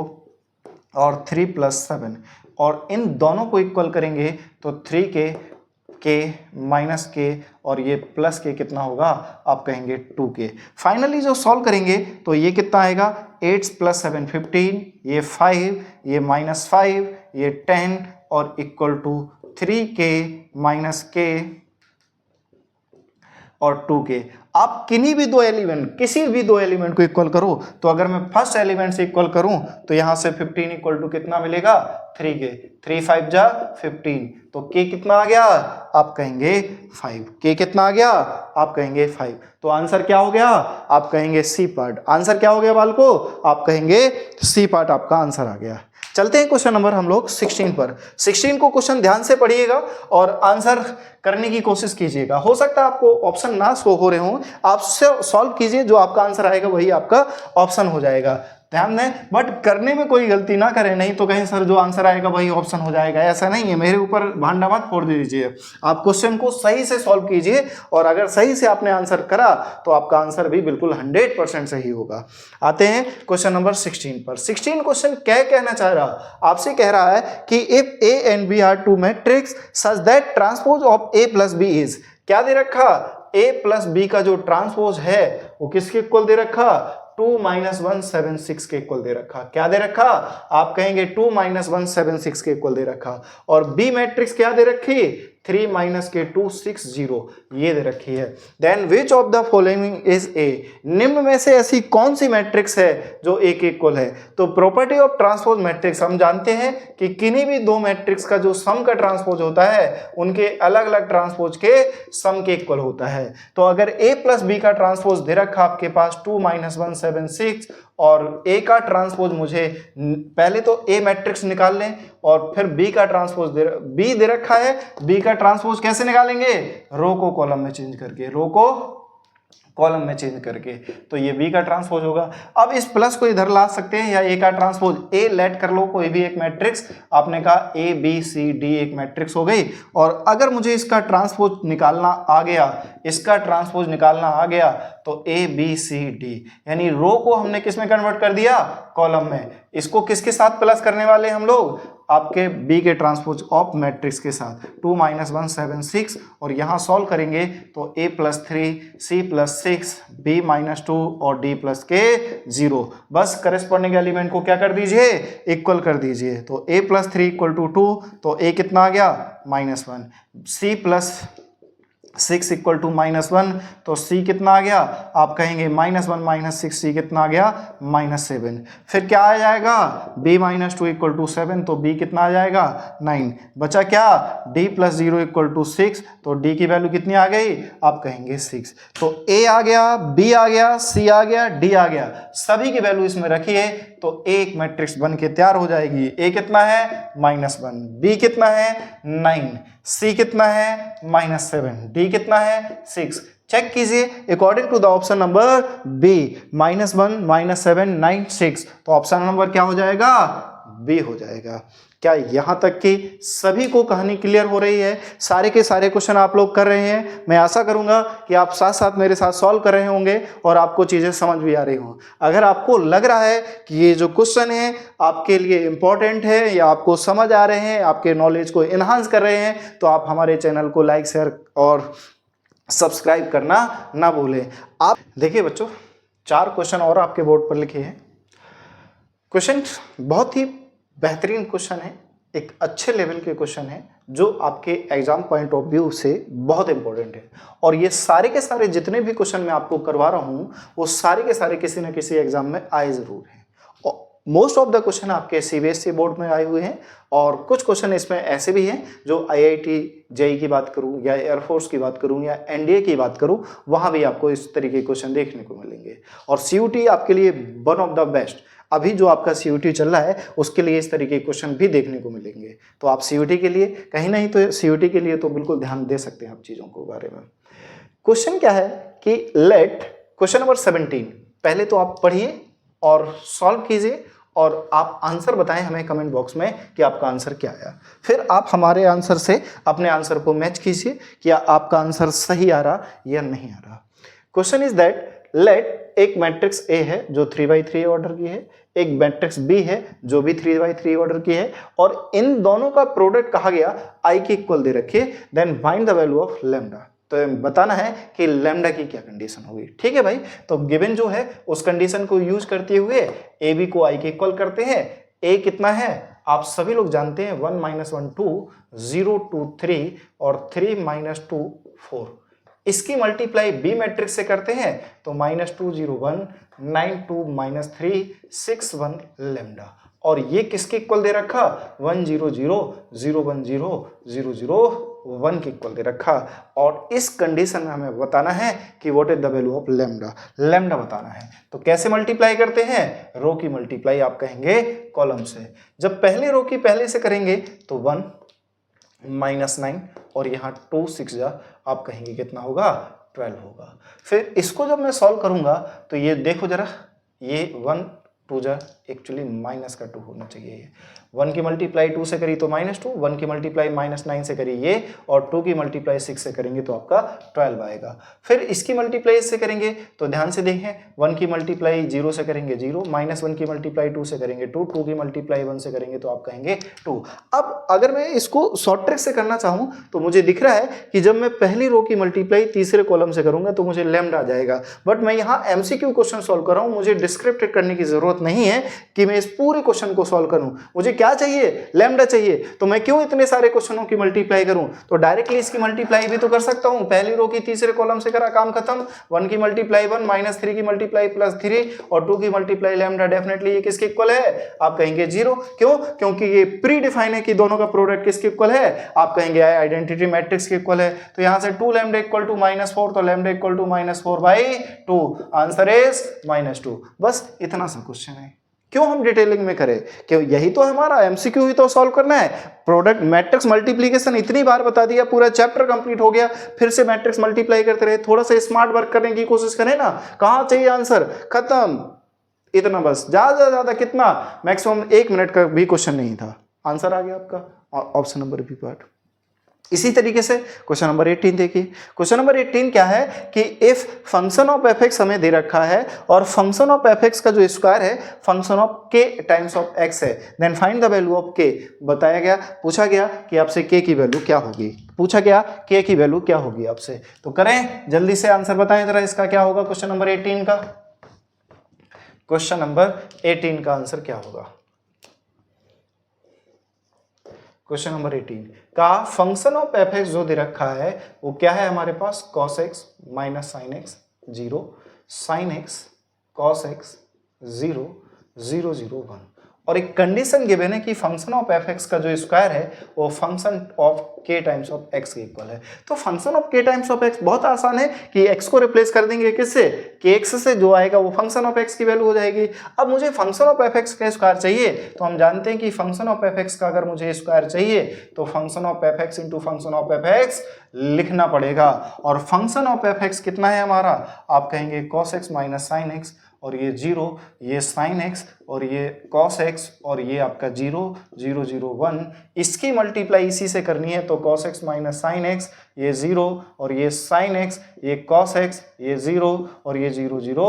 और 3 + 7, और इन दोनों को इक्वल करेंगे तो 3k k माइनस k और ये प्लस के कितना होगा, आप कहेंगे 2k। फाइनली जो सॉल्व करेंगे तो ये कितना आएगा, 8 + 7 15, ये 5, ये -5, ये 10 और इक्वल टू 3k - k और 2k। आप किसी भी दो एलिमेंट को इक्वल करो, तो अगर मैं फर्स्ट एलिमेंट से इक्वल करूं तो यहां से 15 इक्वल टू कितना मिलेगा, 3k, 3 5 जा 15, तो k कितना आ गया, आप कहेंगे 5। k कितना आ गया, आप कहेंगे 5। तो आंसर क्या हो गया, आप कहेंगे सी पार्ट। आंसर क्या हो गया बालको, आप कहेंगे सी पार्ट आपका आंसर आ गया। चलते हैं क्वेश्चन नंबर हम लोग 16 पर। 16 को क्वेश्चन ध्यान से पढ़िएगा और आंसर करने की कोशिश कीजिएगा। हो सकता है आपको ऑप्शन ना शो हो रहे हों, आप सॉल्व कीजिए, जो आपका आंसर आएगा वही आपका ऑप्शन हो जाएगा। ध्यान दें, बट करने में कोई गलती ना करें, नहीं तो कहीं सर जो आंसर आएगा वही ऑप्शन हो जाएगा, ऐसा नहीं है। मेरे ऊपर भांडा मत फोड़ दीजिए, आप क्वेश्चन को सही से सॉल्व कीजिए और अगर सही से आपने आंसर करा तो आपका आंसर भी बिल्कुल 100% सही होगा। आते हैं क्वेश्चन नंबर 16 पर। 16 क्वेश्चन क्या कहना चाह रहा, आपसे कह रहा है कि if A and B are two matrix such that transpose of A plus B is, क्या दे रखा, a प्लस बी का जो ट्रांसपोज है वो किसके इक्वल दे रखा, 2 - 176 के इक्वल दे रखा। क्या दे रखा, आप कहेंगे 2 - 176 के इक्वल दे रखा। और बी मैट्रिक्स क्या दे रखी, 3 - के 2 6 0 ये दे रखी है। Then which of the following is a, निम्न में से ऐसी कौन सी मैट्रिक्स है जो ए के इक्वल है। तो प्रॉपर्टी ऑफ ट्रांसपोज मैट्रिक्स, हम जानते हैं कि किन्हीं भी दो मैट्रिक्स का जो सम का ट्रांसपोज होता है उनके अलग अलग ट्रांसपोज के सम के इक्वल होता है। तो अगर ए प्लस बी का ट्रांसपोज दे रखा आपके पास 2 - 176 और ए का ट्रांसपोज, मुझे पहले तो ए मैट्रिक्स निकाल लें और फिर बी का ट्रांसपोज बी दे रखा है, बी का ट्रांसपोज कैसे निकालेंगे, रो को कॉलम में चेंज करके, रो को कॉलम में चेंज करके, तो ये बी का ट्रांसपोज होगा। अब इस प्लस को इधर ला सकते हैं या ए का ट्रांसपोज, ए लेट कर लो कोई भी एक मैट्रिक्स, आपने कहा ए बी सी डी एक मैट्रिक्स हो गई। और अगर मुझे इसका ट्रांसपोज निकालना आ गया, इसका ट्रांसपोज निकालना आ गया, तो ए बी सी डी, यानी रो को हमने किस में कन्वर्ट कर दिया, कॉलम में। इसको किसके साथ प्लस करने वाले हम लोग, आपके बी के ट्रांसपोज ऑफ मैट्रिक्स के साथ 2 - 176, और यहाँ सॉल्व करेंगे तो a + 3 c + 6 b - 2 और d + के 0। बस करेस्पॉन्डिंग एलिमेंट को क्या कर दीजिए, इक्वल कर दीजिए। तो a + 3 = 2, तो a कितना आ गया, -1, c + 6 = -1, तो c कितना आ गया, आप कहेंगे -1 - 6 c कितना आ गया, -7। फिर क्या आ जाएगा, b - 2 = 7, तो b कितना आ जाएगा, 9। बचा क्या, d + 0 = 6, तो d की वैल्यू कितनी आ गई, आप कहेंगे 6। तो a आ गया, b आ गया, c आ गया, d आ गया, सभी की वैल्यू इसमें रखिए तो एक मैट्रिक्स बन के तैयार हो जाएगी। a कितना है, -1, b कितना है, 9, c कितना है, -7, d कितना है, 6। चेक कीजिए according to the option number B, -1 - 7 9 6, तो ऑप्शन नंबर क्या हो जाएगा, बी हो जाएगा। क्या यहां तक कि सभी को कहानी क्लियर हो रही है, सारे के सारे क्वेश्चन आप लोग कर रहे हैं। मैं आशा करूंगा कि आप साथ साथ मेरे साथ सॉल्व कर रहे होंगे और आपको चीजें समझ भी आ रही हों। अगर आपको लग रहा है कि ये जो क्वेश्चन है आपके लिए इंपॉर्टेंट है या आपको समझ आ रहे हैं, आपके नॉलेज को इन्हांस कर रहे हैं, तो आप हमारे चैनल को लाइक शेयर और सब्सक्राइब करना ना भूलें। आप देखिए बच्चों, 4 क्वेश्चन और आपके बोर्ड पर लिखे हैं। क्वेश्चन बहुत ही बेहतरीन क्वेश्चन है, एक अच्छे लेवल के क्वेश्चन है जो आपके एग्जाम पॉइंट ऑफ व्यू से बहुत इंपॉर्टेंट है। और ये सारे के सारे जितने भी क्वेश्चन मैं आपको करवा रहा हूँ वो सारे के सारे किसी न किसी एग्जाम में आए जरूर हैं। मोस्ट ऑफ द क्वेश्चन आपके सीबीएसई बोर्ड में आए हुए हैं और कुछ क्वेश्चन इसमें ऐसे भी हैं जो आईआईटी जेईई की बात करूं या एयरफोर्स की बात करूं या एनडीए की बात करूं, वहां भी आपको इस तरीके के क्वेश्चन देखने को मिलेंगे। और सीयूटी आपके लिए वन ऑफ द बेस्ट, अभी जो आपका सीयूटी चल रहा है उसके लिए इस तरीके के क्वेश्चन भी देखने को मिलेंगे। तो आप सीयूटी के लिए कहीं नहीं तो सीयूटी के लिए तो बिल्कुल ध्यान दे सकते हैं आप चीज़ों के बारे में। क्वेश्चन क्या है कि लेट, क्वेश्चन नंबर 17, पहले तो आप पढ़िए और सॉल्व कीजिए और आप आंसर बताएं हमें कमेंट बॉक्स में कि आपका आंसर क्या आया। फिर आप हमारे आंसर से अपने आंसर को मैच कीजिए कि आपका आंसर सही आ रहा या नहीं आ रहा। क्वेश्चन इज दैट लेट, एक मैट्रिक्स ए है जो 3 by 3 ऑर्डर की है, एक मैट्रिक्स बी है जो भी 3x3 ऑर्डर की है, और इन दोनों का प्रोडक्ट कहा गया आई के इक्वल दे रखिए, then find the value of lambda. तो बताना है कि लैम्डा की क्या कंडीशन होगी। ठीक है भाई, तो गिवन जो है उस कंडीशन को यूज करते हुए ए बी को आई के इक्वल करते हैं। ए कितना है आप सभी लोग जानते हैं, 1 - 1 2, 0 2 3 और 3 - 2 4। इसकी मल्टीप्लाई बी मैट्रिक्स से करते हैं तो -2 0 1 9 2 -3 6 1 लैम्डा, और ये किसके इक्वल दे रखा 1 0 0 0 1 0 0 0 1 के इक्वल दे रखा। और इस कंडीशन में हमें बताना है कि what is the value of lambda, lambda बताना है। तो कैसे मल्टीप्लाई करते हैं, रो की मल्टीप्लाई आप कहेंगे कॉलम से। जब पहले रो की पहले से करेंगे तो 1 -9 और यहाँ 2 6 जा आप कहेंगे कितना होगा 12 होगा। फिर इसको जब मैं सॉल्व करूंगा तो ये देखो जरा, ये 1 2 जा एक्चुअली माइनस का 2 होना चाहिए। 1 की मल्टीप्लाई 2 से करी तो -2, 1 की मल्टीप्लाई -9 से करी ये, और 2 की मल्टीप्लाई 6 से करेंगे तो आपका 12 आएगा। फिर इसकी मल्टीप्लाई इससे करेंगे तो ध्यान से देखें, 1 की मल्टीप्लाई 0 से करेंगे 0, -1 की मल्टीप्लाई 2 से करेंगे 2, 2 की मल्टीप्लाई 1 से करेंगे तो आप कहेंगे 2। अब अगर मैं इसको शॉर्ट ट्रिक से करना चाहूँ तो मुझे दिख रहा है कि जब मैं पहली रो की मल्टीप्लाई तीसरे कॉलम से करूंगा तो मुझे लैम्डा आ जाएगा। बट मैं यहाँ एमसीक्यू क्वेश्चन सॉल्व कर रहा हूँ, मुझे डिस्क्रिप्टिव करने की जरूरत नहीं है कि मैं इस पूरे क्वेश्चन को सॉल्व करूं। मुझे क्या चाहिए, लैम्डा चाहिए। तो मैं क्यों इतने सारे क्वेश्चनों की मल्टीप्लाई करूं, तो डायरेक्टली इसकी मल्टीप्लाई भी तो कर सकता हूं। पहली रो की तीसरे कॉलम से करा, काम खत्म। 1 की मल्टीप्लाई 1, -3 की मल्टीप्लाई +3 और 2 की मल्टीप्लाई लैम्डा, डेफिनेटली ये किसके इक्वल है, आप कहेंगे 0। क्यों, क्योंकि ये प्री डिफाइन है कि दोनों का प्रोडक्ट किसके इक्वल है, आप कहेंगे आइडेंटिटी मैट्रिक्स के इक्वल है। तो यहां से 2 लैम्डा इक्वल टू -4, तो lambda equal to -4/2, answer is -2। बस इतना सा क्वेश्चन है। क्यों हम डिटेलिंग में करें, क्यों, यही तो हमारा एमसीक्यू ही तो सॉल्व करना है। प्रोडक्ट मैट्रिक्स मल्टीप्लिकेशन इतनी बार बता दिया, पूरा चैप्टर कंप्लीट हो गया, फिर से मैट्रिक्स मल्टीप्लाई करते रहे। थोड़ा सा स्मार्ट वर्क करने की कोशिश करें ना, कहां चाहिए आंसर, खत्म, इतना बस। ज्यादा ज्यादा कितना, मैक्सिमम 1 मिनट का भी क्वेश्चन नहीं था, आंसर आ गया आपका, ऑप्शन नंबर बी पार्ट। इसी तरीके से क्वेश्चन नंबर 18 देखिए। क्वेश्चन नंबर 18 क्या है कि if function of F x हमें दे रखा है और फंक्शन ऑफ एफ एक्स का जो स्क्वायर है function of K times of X है, then find the value of K. बताया गया, पूछा गया कि आपसे के की वैल्यू क्या होगी, पूछा गया के की वैल्यू क्या होगी आपसे। तो करें जल्दी से आंसर बताएं जरा, इसका क्या होगा क्वेश्चन नंबर 18 का। क्वेश्चन नंबर 18 का आंसर क्या होगा, क्वेश्चन नंबर 18 का फंक्शन ऑफ एफ एक्स जो दे रखा है वो क्या है हमारे पास, cos x minus sine x 0, sine x cos x 0 0 0 1, और एक कंडीशन गिवन है कि फंक्शन ऑफ एफ एक्स का जो स्क्वायर है वो function of K times of x के इक्वल है। तो function of K times of x बहुत आसान है कि एक्स को रिप्लेस कर देंगे किससे, के एक्स से, जो आएगा वो फंक्शन ऑफ एक्स की वैल्यू हो जाएगी। अब मुझे फंक्शन ऑफ एफ एक्स का स्क्वायर चाहिए, तो हम जानते हैं कि फंक्शन ऑफ एफ एक्स का अगर मुझे स्क्वायर चाहिए तो function of F x into function of F x लिखना पड़ेगा। और फंक्शन ऑफ एफ एक्स कितना है हमारा, आप कहेंगे cos x minus sine x, और ये 0, ये साइन x, और ये cos x, और ये आपका 0 0 0 1। इसकी मल्टीप्लाई इसी से करनी है, तो cos x minus sine x, ये 0 और ये साइन x, ये cos x, ये 0 और ये 0 0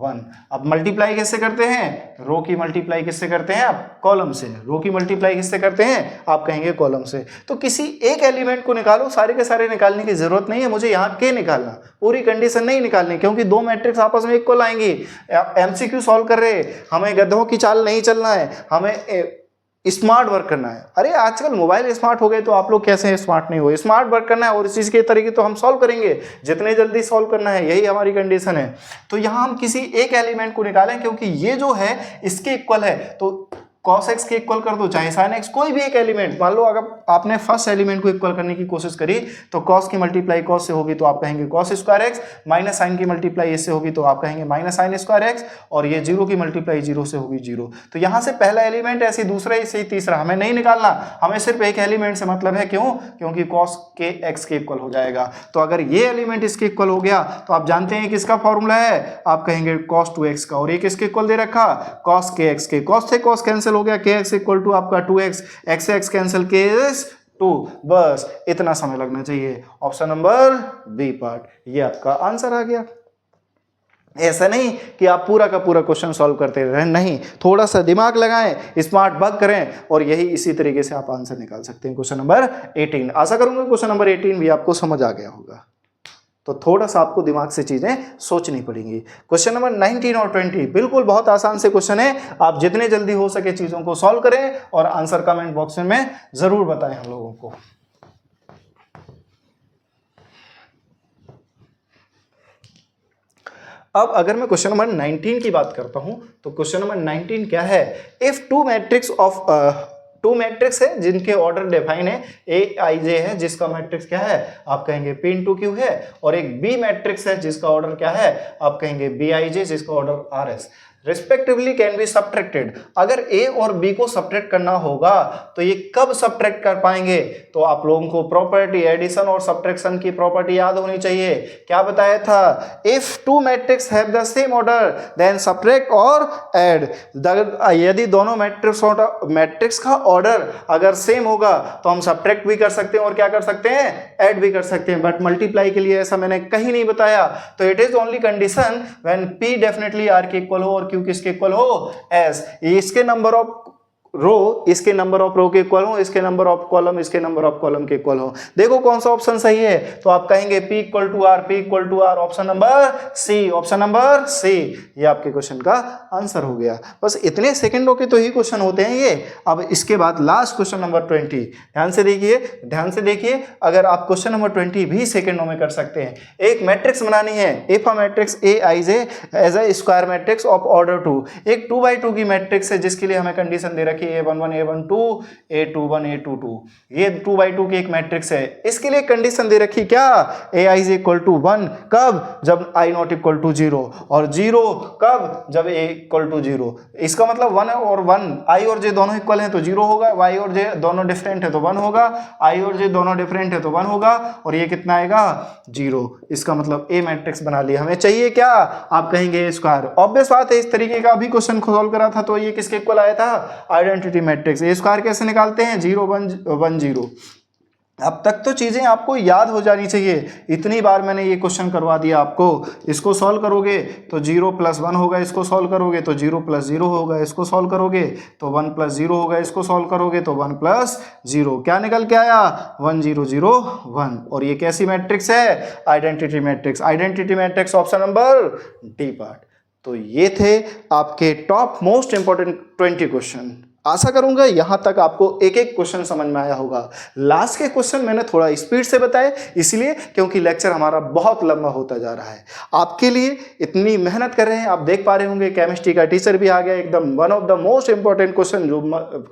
1। अब मल्टीप्लाई किससे करते हैं, रो की मल्टीप्लाई किससे करते हैं आप, कॉलम से। रो की मल्टीप्लाई किससे करते हैं, आप कहेंगे कॉलम से। तो किसी एक एलिमेंट को निकालो, सारे के सारे निकालने की जरूरत नहीं है मुझे यहाँ के निकालना, पूरी कंडीशन नहीं निकालनी, क्योंकि दो मैट्रिक्स आपस में इक्वल आएंगी। एमसीक्यू सॉल्व कर रहे, हमें गधों की चाल नहीं चलना है, हमें स्मार्ट वर्क करना है। अरे आजकल मोबाइल स्मार्ट हो गए तो आप लोग कैसे स्मार्ट नहीं हुए, स्मार्ट वर्क करना है और इस चीज़ के तरीके तो हम सॉल्व करेंगे, जितने जल्दी सॉल्व करना है, यही हमारी कंडीशन है। तो यहाँ हम किसी एक एलिमेंट को निकालें, क्योंकि ये जो है इसके इक्वल है, तो cos x के इक्वल कर दो, चाहे sin x, कोई भी एक एलिमेंट। मान लो अगर आपने फर्स्ट एलिमेंट को इक्वल करने की कोशिश करी तो cos की मल्टीप्लाई cos से होगी तो आप कहेंगे cos square x, minus sine की मल्टीप्लाई इससे होगी तो आप कहेंगे माइनस साइन स्क्वायर x, और ये 0 की मल्टीप्लाई 0 से होगी 0। तो यहाँ से पहला एलिमेंट ऐसे दूसरा, ऐसे तीसरा, हमें नहीं निकालना, हमें सिर्फ एक एलिमेंट से मतलब है। क्यों, क्योंकि cos के x के इक्वल हो जाएगा। तो अगर ये एलिमेंट इसके इक्वल हो गया तो आप जानते हैं किसका फॉर्मूला है, आप कहेंगे cos 2x का, और ये किसके इक्वल दे रखा, cos के x के। cos से cos कैंसिल हो गया, के एक्स इक्वल टू आपका 2x, x से x कैंसिल, के इज 2, बस इतना समय लगना चाहिए। ऑप्शन नंबर बी पार्ट, ये आपका आंसर आ गया। ऐसा नहीं कि आप पूरा का पूरा क्वेश्चन सॉल्व करते रहें, नहीं, थोड़ा सा दिमाग लगाएं, स्मार्ट वर्क करें और यही इसी तरीके से आप आंसर निकाल सकते हैं। क्वेश्चन नंबर 18, आशा करूंगा क्वेश्चन नंबर 18 भी आपको समझ आ गया होगा। तो थोड़ा सा आपको दिमाग से चीजें सोचनी पड़ेंगी। क्वेश्चन नंबर 19 और 20 बिल्कुल बहुत आसान से क्वेश्चन है, आप जितने जल्दी हो सके चीजों को सॉल्व करें और आंसर कमेंट बॉक्स में जरूर बताएं हम लोगों को। अब अगर मैं क्वेश्चन नंबर 19 की बात करता हूं तो क्वेश्चन नंबर 19 क्या है, इफ टू मैट्रिक्स है जिनके ऑर्डर डिफाइन है, ए आई जे है जिसका मैट्रिक्स क्या है आप कहेंगे पी इंटू क्यू है, और एक बी मैट्रिक्स है जिसका ऑर्डर क्या है आप कहेंगे बी आई जे जिसका order R S respectively can be subtracted. अगर ए और बी को सब्ट्रैक्ट करना होगा तो ये कब सब्ट्रैक्ट कर पाएंगे, तो आप लोगों को प्रॉपर्टी एडिशन और सब्ट्रैक्शन की प्रॉपर्टी याद होनी चाहिए। क्या बताया था, if two matrix have the same order then subtract और ऐड। यदि दोनों मैट्रिक्स का ऑर्डर अगर सेम होगा तो हम सब्ट्रैक्ट भी कर सकते हैं और क्या कर सकते हैं, ऐड भी कर सकते हैं, बट मल्टीप्लाई के लिए ऐसा मैंने कहीं नहीं बताया। तो it is only condition when P definitely R के इक्वल हो और क्यू किसके इक्वल हो, एस। इसके नंबर ऑफ रो इसके नंबर ऑफ रो के इक्वल हो, इसके नंबर ऑफ कॉलम इसके नंबर ऑफ कॉलम के इक्वल हो। देखो कौन सा ऑप्शन सही है, तो आप कहेंगे P equal to R, P equal to R, option number C, option number C. ये आपके क्वेश्चन का आंसर हो गया। बस इतने सेकंडों के तो ही क्वेश्चन होते हैं ये। अब इसके बाद लास्ट क्वेश्चन नंबर 20, ध्यान से देखिए, अगर आप क्वेश्चन नंबर 20 भी सेकंडों में कर सकते हैं। एक मैट्रिक्स बनानी है, if a matrix A I J as a square matrix of order 2, एक 2x2 की मैट्रिक्स है जिसके लिए हमें कंडीशन दे रखी A11 A12 A21 A22, ये 2x2 की एक मैट्रिक्स है। इसके लिए कंडीशन दे रखी क्या, Aij इक्वल टू 1 कब, जब I नॉट इक्वल टू 0, और 0 कब, जब A इक्वल टू 0। इसका मतलब 1 और 1, I और J दोनों इक्वल हैं तो 0 होगा, Y और J दोनों डिफरेंट है तो 1 होगा, I और J दोनों डिफरेंट है तो 1 होगा, और ये कितना आएगा 0। इसका मतलब A मैट्रिक्स बना लिया। हमें चाहिए क्या, आप कहेंगे स्क्वायर। ऑब्वियस बात है, इस तरीके का भी क्वेश्चन सॉल्व करा था तो ये किसके इक्वल आया था, आइडेंटिटी मैट्रिक्स। ए स्क्वायर कैसे निकालते हैं, 0 1 1 0। अब तक तो चीजें आपको याद हो जानी चाहिए, इतनी बार मैंने ये क्वेश्चन करवा दिया आपको। इसको सॉल्व करोगे तो 0 + 1 होगा, इसको सॉल्व करोगे तो 0 + 0 होगा, इसको सॉल्व करोगे तो 1 + 0 होगा, इसको सॉल्व करोगे तो 1 + 0। क्या निकल के आया, 1 0 0 1। और ये कैसी मैट्रिक्स है, identity matrix. Identity matrix option number D part. तो ये थे आपके टॉप मोस्ट इंपॉर्टेंट 20 क्वेश्चन। आशा करूंगा यहां तक आपको एक एक क्वेश्चन समझ में आया होगा। लास्ट के क्वेश्चन मैंने थोड़ा स्पीड से बताए, इसलिए क्योंकि लेक्चर हमारा बहुत लंबा होता जा रहा है। आपके लिए इतनी मेहनत कर रहे हैं, आप देख पा रहे होंगे केमिस्ट्री का टीचर भी आ गया, एकदम one of the most important question, जो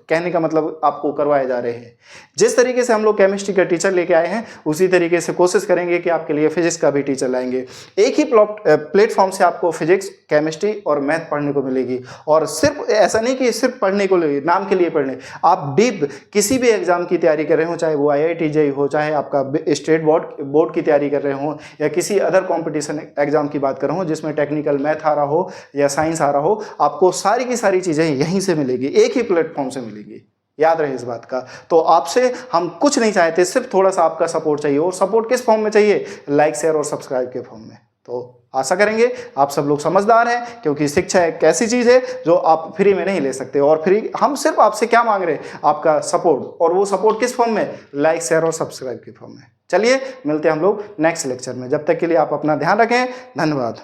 कहने का मतलब आपको करवाए जा रहे हैं। जिस तरीके से हम लोग केमिस्ट्री का टीचर लेके आए हैं उसी तरीके से कोशिश करेंगे कि आपके लिए फिजिक्स का भी टीचर लाएंगे। एक ही प्लेटफॉर्म से आपको फिजिक्स, केमिस्ट्री और मैथ पढ़ने को मिलेगी। और सिर्फ ऐसा नहीं कि सिर्फ पढ़ने को नाम के लिए पढ़ने, आप डीप किसी भी एग्जाम की तैयारी कर रहे हो, चाहे वो IIT JEE हो, चाहे आपका स्टेट बोर्ड की तैयारी कर रहे हो, या किसी अदर कंपटीशन एग्जाम की बात कर रहा हूँ जिसमें टेक्निकल मैथ आ रहा हो या साइंस आ रहा हो, आपको सारी की सारी चीज़ें यहीं से मिलेगी, एक ही प्लेटफॉर्म से मिलेगी। याद रहे इस बात का। तो आपसे हम कुछ नहीं चाहते, सिर्फ थोड़ा सा आपका सपोर्ट चाहिए। और सपोर्ट किस फॉर्म में चाहिए, लाइक शेयर और सब्सक्राइब के फॉर्म में। तो आशा करेंगे आप सब लोग समझदार हैं, क्योंकि शिक्षा एक ऐसी चीज़ है जो आप फ्री में नहीं ले सकते। और फ्री हम सिर्फ आपसे क्या मांग रहे हैं, आपका सपोर्ट। और वो सपोर्ट किस फॉर्म में, लाइक शेयर और सब्सक्राइब के फॉर्म में। चलिए मिलते हैं हम लोग नेक्स्ट लेक्चर में। जब तक के लिए आप अपना ध्यान रखें। धन्यवाद।